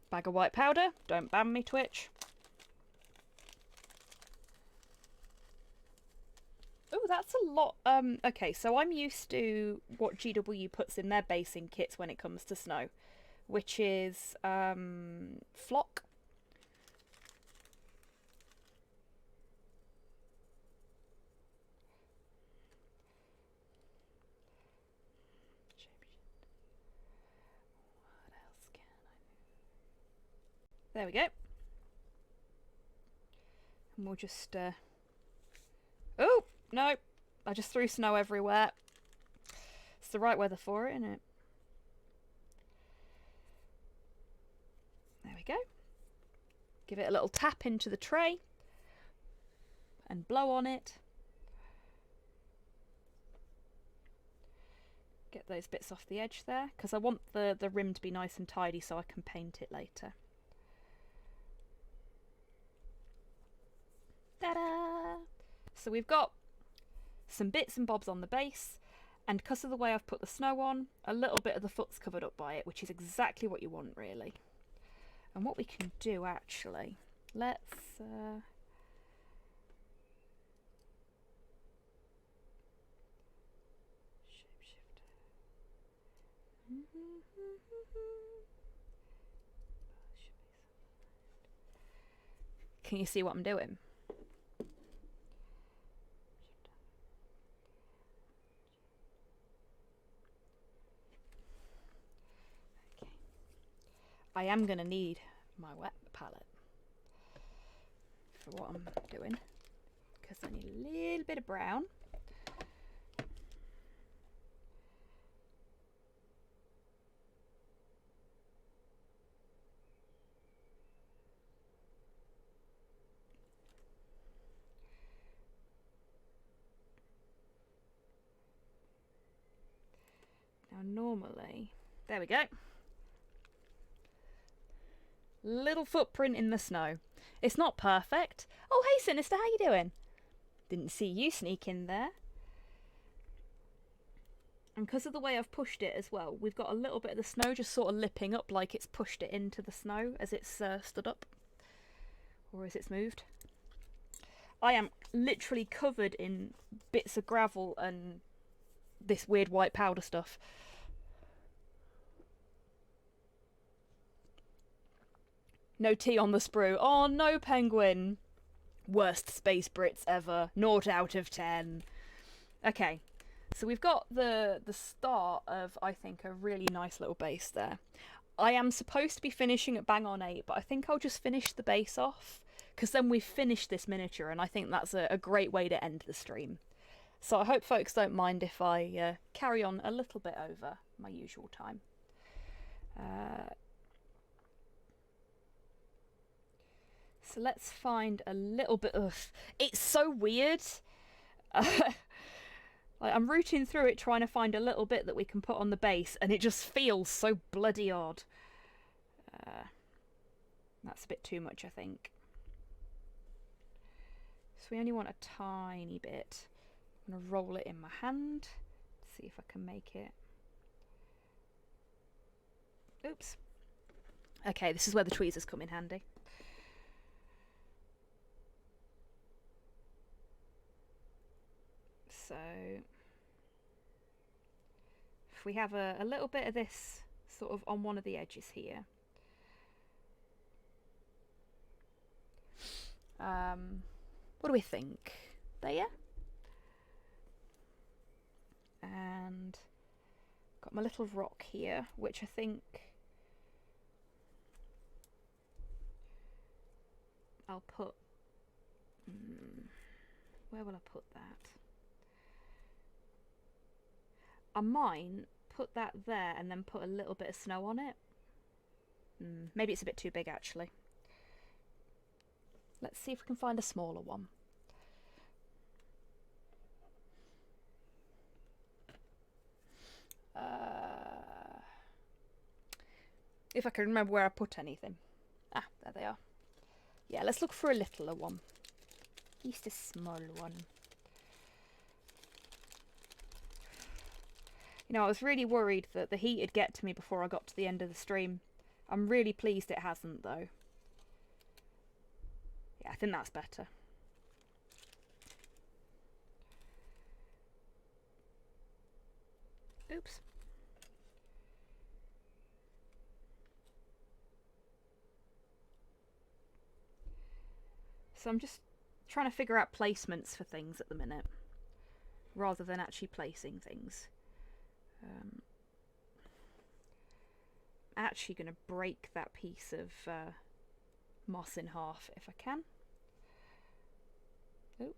Bag of white powder. Don't ban me, Twitch. Oh, that's a lot. Okay, so I'm used to what GW puts in their basing kits when it comes to snow, which is flock. What else can I do? There we go. And we'll just oh, no. I just threw snow everywhere. It's the right weather for it, isn't it? There we go. Give it a little tap into the tray and blow on it. Get those bits off the edge there, because I want the rim to be nice and tidy so I can paint it later. Ta-da! So we've got some bits and bobs on the base, and because of the way I've put the snow on, a little bit of the foot's covered up by it, which is exactly what you want, really. And what we can do, actually, let's Can you see what I'm doing? Okay. I am going to need my wet palette for what I'm doing, because I need a little bit of brown. Now normally, there we go. Little footprint in the snow. It's not perfect. Oh, hey Sinister, how you doing? Didn't see you sneak in there. And because of the way I've pushed it as well, we've got a little bit of the snow just sort of lipping up like it's pushed it into the snow as it's stood up. Or as it's moved. I am literally covered in bits of gravel and this weird white powder stuff. No tea on the sprue. Oh no, Penguin. Worst space Brits ever. 0 out of 10. Okay, so we've got the start of, I think, a really nice little base there. I am supposed to be finishing at bang on 8, but I think I'll just finish the base off, because then we've finished this miniature, and I think that's a great way to end the stream. So I hope folks don't mind if I carry on a little bit over my usual time. So let's find a little bit of... It's so weird. I'm rooting through it trying to find a little bit that we can put on the base, and it just feels so bloody odd. That's a bit too much, I think. So we only want a tiny bit. I'm going to roll it in my hand. See if I can make it. Oops. Okay, this is where the tweezers come in handy. So if we have a little bit of this sort of on one of the edges here. What do we think? There? And got my little rock here, which I think I'll put... where will I put that? I might put that there and then put a little bit of snow on it. Maybe it's a bit too big actually. Let's see if we can find a smaller one. If I can remember where I put anything. Ah, there they are. Yeah, let's look for a littler one. Just a small one. You know, I was really worried that the heat would get to me before I got to the end of the stream. I'm really pleased it hasn't, though. Yeah, I think that's better. Oops. So I'm just trying to figure out placements for things at the minute, rather than actually placing things. I'm actually going to break that piece of moss in half if I can. Oh.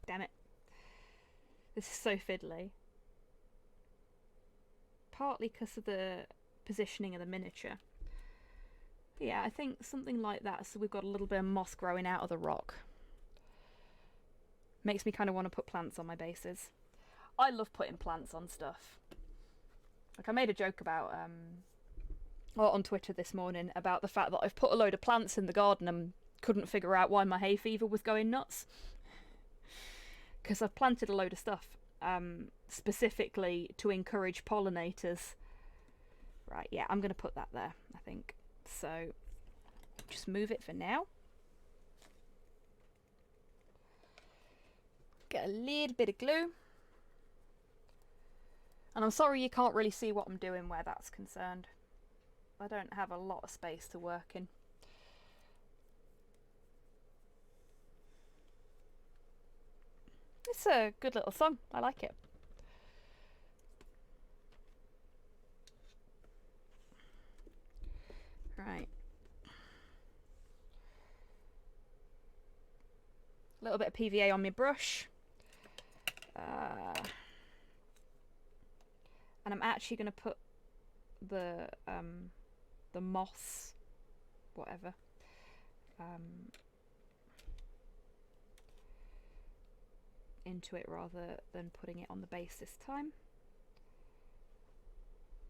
Damn it. This is so fiddly. Partly because of the positioning of the miniature. But yeah, I think something like that, so we've got a little bit of moss growing out of the rock. Makes me kind of want to put plants on my bases. I love putting plants on stuff. Like I made a joke about, on Twitter this morning, about the fact that I've put a load of plants in the garden and couldn't figure out why my hay fever was going nuts. Because I've planted a load of stuff. Specifically to encourage pollinators. Right, yeah, I'm going to put that there, I think. So, just move it for now. Get a little bit of glue. And I'm sorry you can't really see what I'm doing where that's concerned. I don't have a lot of space to work in. It's a good little song. I like it. Right. A little bit of PVA on my brush. And I'm actually going to put the moss, whatever, into it rather than putting it on the base this time.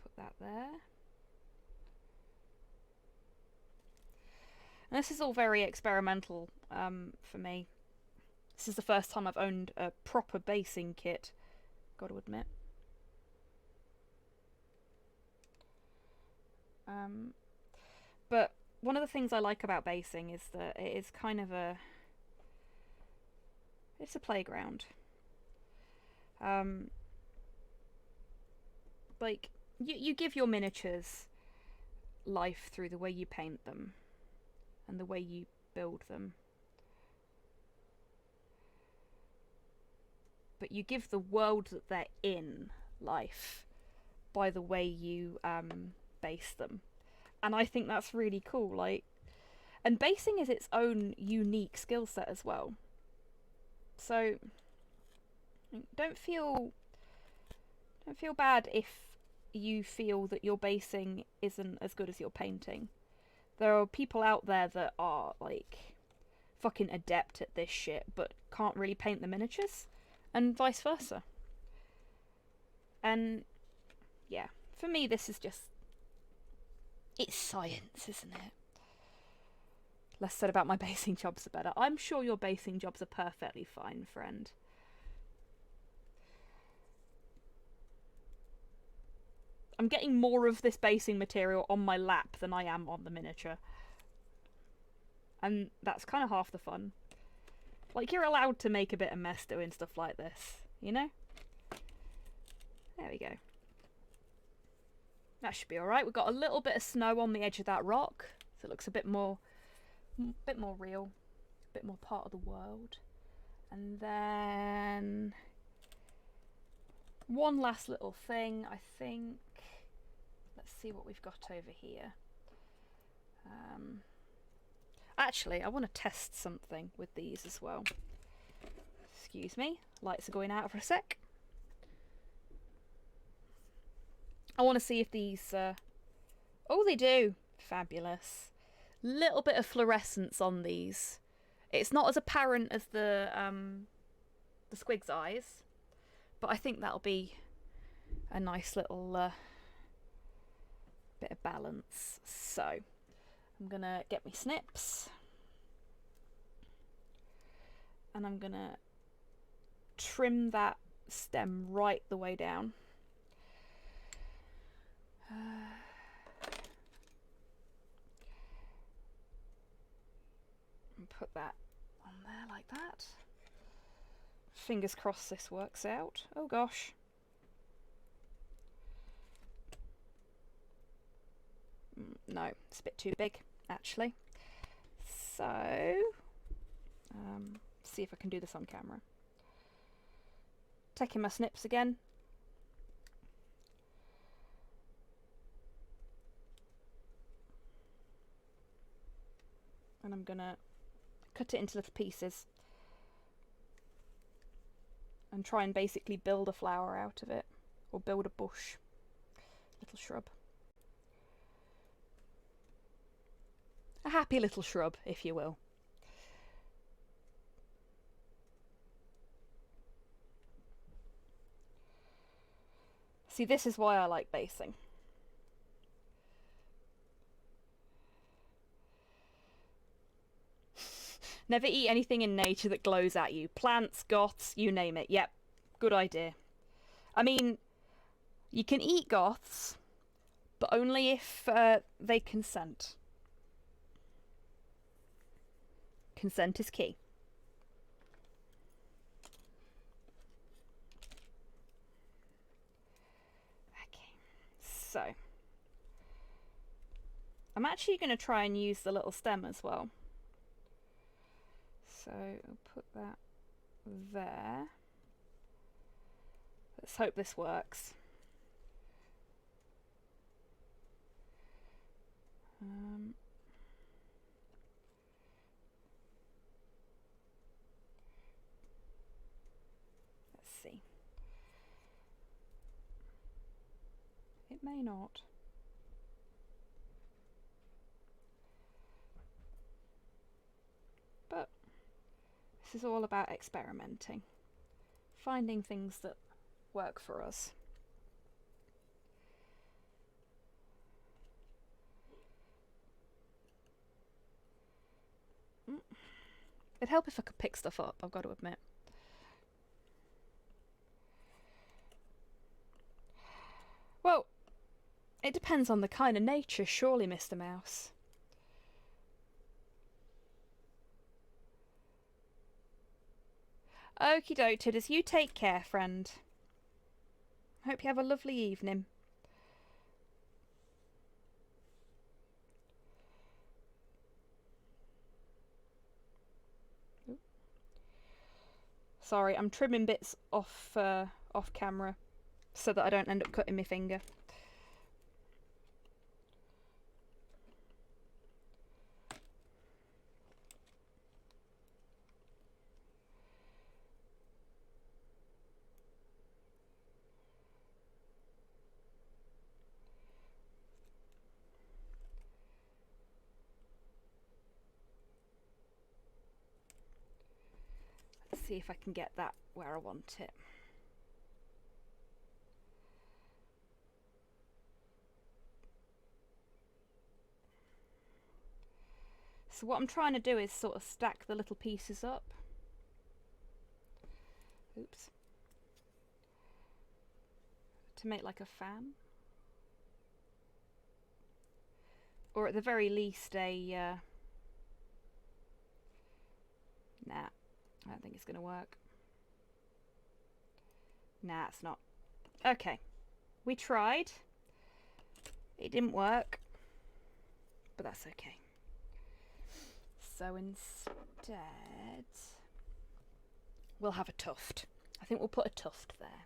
Put that there. And this is all very experimental for me. This is the first time I've owned a proper basing kit, gotta admit. But one of the things I like about basing is that it is kind of it's a playground. Like, you give your miniatures life through the way you paint them and the way you build them. But you give the world that they're in life by the way you base them. And I think that's really cool. Like, and basing is its own unique skill set as well. So don't feel bad if you feel that your basing isn't as good as your painting. There are people out there that are like fucking adept at this shit but can't really paint the miniatures, and vice versa. And yeah, for me this is just, it's science, isn't it? Less said about my basing jobs the better. I'm sure your basing jobs are perfectly fine, friend. I'm getting more of this basing material on my lap than I am on the miniature. And that's kind of half the fun. Like, you're allowed to make a bit of mess doing stuff like this, you know? There we go. That should be alright. We've got a little bit of snow on the edge of that rock, so it looks a bit more real, a bit more part of the world. And then one last little thing, I think. Let's see what we've got over here. Actually, I want to test something with these as well. Excuse me, lights are going out for a sec. I want to see if these... oh, they do! Fabulous. Little bit of fluorescence on these. It's not as apparent as the squig's eyes, but I think that'll be a nice little bit of balance. So, I'm going to get my snips. And I'm going to trim that stem right the way down. And put that on there like that. Fingers crossed this works out. Oh gosh. No, it's a bit too big actually. So, see if I can do this on camera. Taking my snips again. And I'm gonna cut it into little pieces and try and basically build a flower out of it, or build a bush, little shrub. A happy little shrub, if you will. See, this is why I like basing. Never eat anything in nature that glows at you. Plants, goths, you name it. Yep, good idea. I mean, you can eat goths, but only if they consent. Consent is key. Okay, so I'm actually going to try and use the little stem as well. So I'll put that there. Let's hope this works. Let's see. It may not. But this is all about experimenting, finding things that work for us. It'd help if I could pick stuff up, I've got to admit. Well, it depends on the kind of nature, surely, Mr. Mouse. Okie doke, Tidders, you take care, friend. Hope you have a lovely evening. Ooh. Sorry, I'm trimming bits off camera so that I don't end up cutting my finger. See if I can get that where I want it. So what I'm trying to do is sort of stack the little pieces up. Oops. To make like a fan. Or at the very least a... Nah, I don't think it's going to work. Nah, it's not. Okay, we tried. It didn't work, but that's okay. So instead, we'll have a tuft. I think we'll put a tuft there.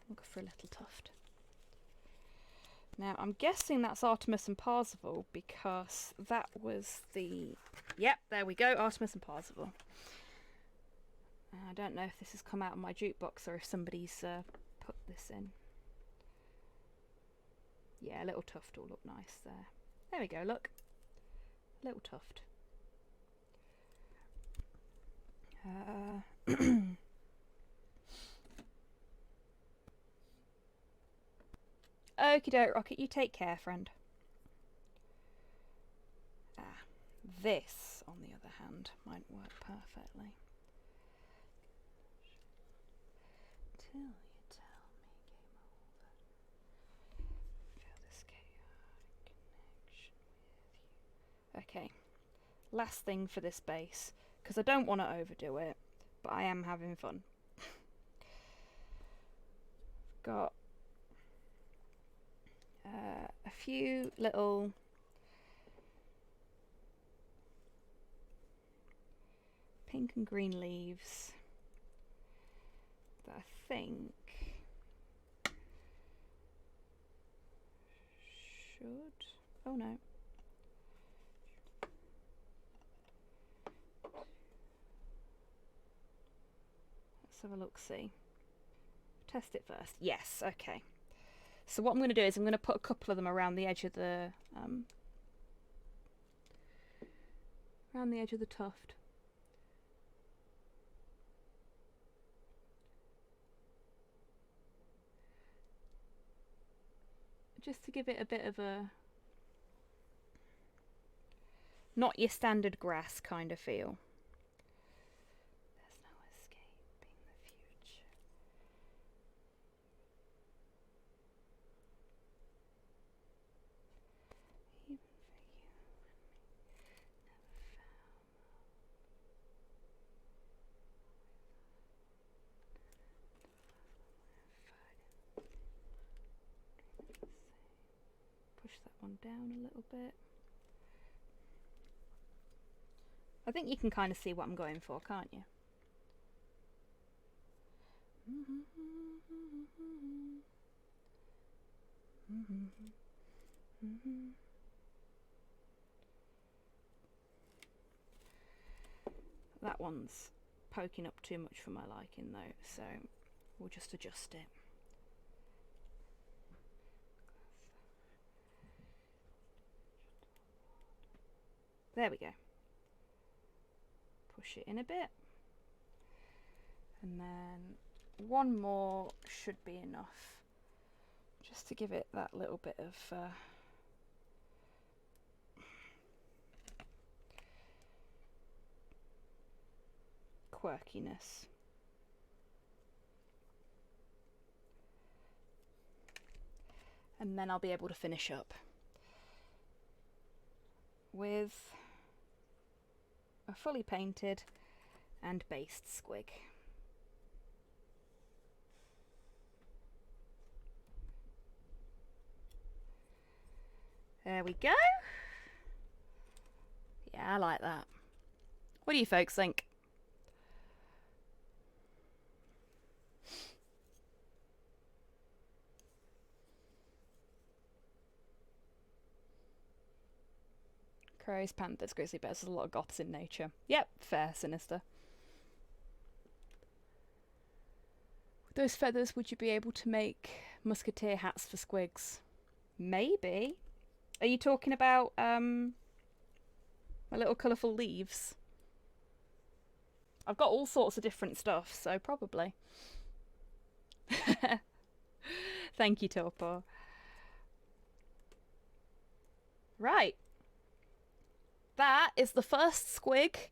We'll go for a little tuft. Now, I'm guessing that's Artemis and Parzival because that was the... Yep, there we go, Artemis and Parzival. I don't know if this has come out of my jukebox or if somebody's put this in. Yeah, a little tuft will look nice there. There we go, look. A little tuft. Okie doke, Rocket, you take care, friend. This, on the other hand, might work perfectly. Till you tell me, game over. Feel this chaotic connection with you. Okay, last thing for this base, because I don't want to overdo it, but I am having fun. Got a few little pink and green leaves that I think should... Oh no. Let's have a look-see. Test it first. Yes, okay. So what I'm going to do is I'm going to put a couple of them around the edge of the tuft. Just to give it a bit of a not your standard grass kind of feel. There's no escaping the future. Even for you and me, never found. Push that one down a little bit. I think you can kind of see what I'm going for, can't you? That one's poking up too much for my liking though, so we'll just adjust it. There we go. Push it in a bit. And then one more should be enough. Just to give it that little bit of quirkiness. And then I'll be able to finish up with a fully painted and based squig. There we go. Yeah, I like that. What do you folks think? Crows, panthers, grizzly bears, there's a lot of goths in nature. Yep, fair, sinister. With those feathers, would you be able to make musketeer hats for squigs? Maybe. Are you talking about my little colourful leaves? I've got all sorts of different stuff, so probably. Thank you, Torpor. Right. That is the first squig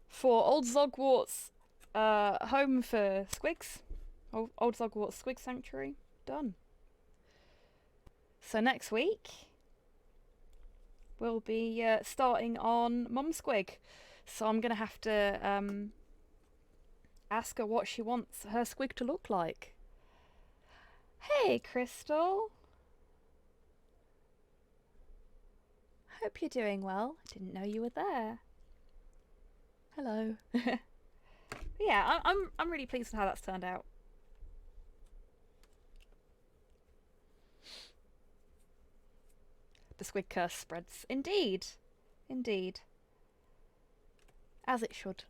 for Old Zogwart's home for squigs. Old Zogwart's Squig Sanctuary. Done. So next week we'll be starting on Mum Squig. So I'm going to have to ask her what she wants her squig to look like. Hey, Crystal. Hope you're doing well. Didn't know you were there. Hello. Yeah, I'm really pleased with how that's turned out. The squig curse spreads. Indeed. Indeed. As it should.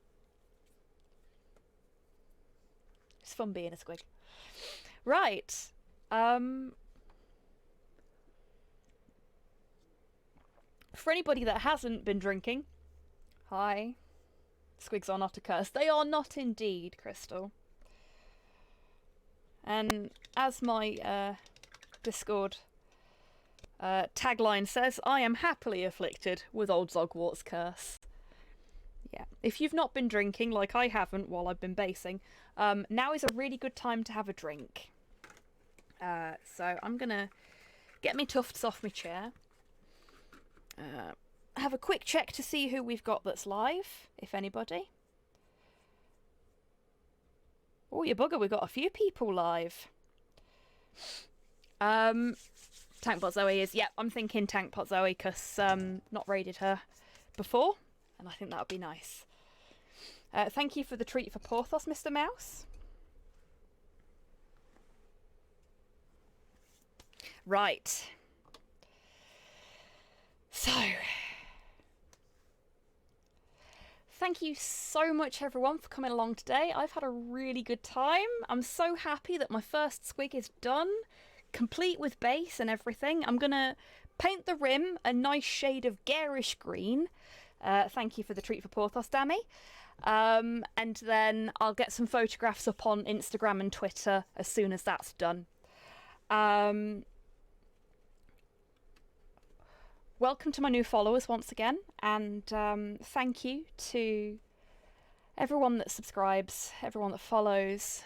It's fun being a squig. Right. For anybody that hasn't been drinking, hi. Squigs are not a curse. They are not indeed, Crystal. And as my Discord tagline says, I am happily afflicted with Old Zogwart's curse. Yeah, if you've not been drinking, like I haven't while I've been basing, now is a really good time to have a drink. So I'm gonna get me tufts off my chair. Have a quick check to see who we've got that's live, if anybody. Oh, you bugger, we've got a few people live. Tankbot Zoe is, yep, I'm thinking Tankbot Zoe, because not raided her before, and I think that would be nice. Thank you for the treat for Porthos, Mr. Mouse. Right. So, thank you so much everyone for coming along today. I've had a really good time. I'm so happy that my first squig is done, complete with base and everything. I'm gonna paint the rim a nice shade of garish green. Thank you for the treat for Porthos, Dammy. And then I'll get some photographs up on Instagram and Twitter as soon as that's done. Welcome to my new followers once again, and thank you to everyone that subscribes, everyone that follows,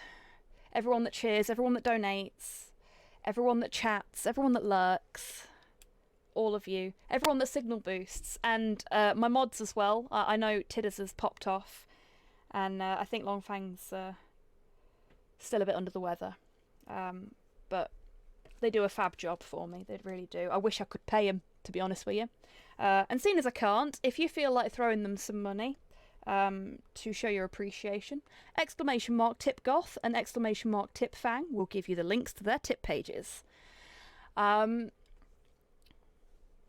everyone that cheers, everyone that donates, everyone that chats, everyone that lurks, all of you, everyone that signal boosts, and my mods as well. I know Tidders has popped off, and I think Longfang's still a bit under the weather, but they do a fab job for me, they really do. I wish I could pay them, to be honest with you. And seeing as I can't, if you feel like throwing them some money to show your appreciation, !tipgoth and !tipfang will give you the links to their tip pages.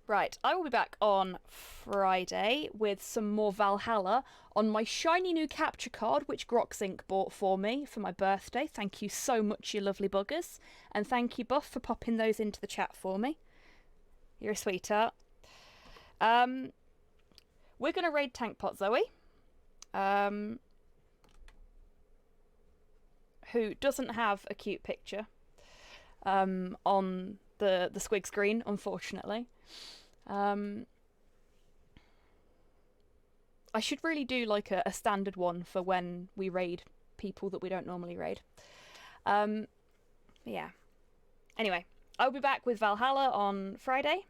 Right, I will be back on Friday with some more Valhalla on my shiny new capture card, which Groxink bought for me for my birthday. Thank you so much, you lovely buggers. And thank you, Buff, for popping those into the chat for me. You're a sweetheart. We're going to raid Tankpot Zoe, who doesn't have a cute picture on the squig screen, unfortunately. I should really do like a standard one for when we raid people that we don't normally raid. Yeah. Anyway, I'll be back with Valhalla on Friday,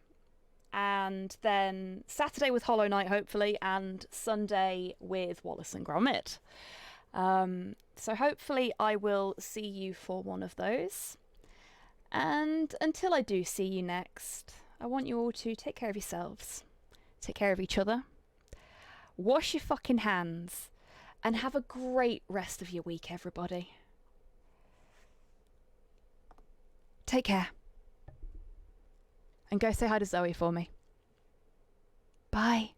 and then Saturday with Hollow Knight, hopefully, and Sunday with Wallace and Gromit. So hopefully I will see you for one of those. And until I do see you next, I want you all to take care of yourselves, take care of each other, wash your fucking hands, and have a great rest of your week, everybody. Take care. And go say hi to Zoe for me. Bye.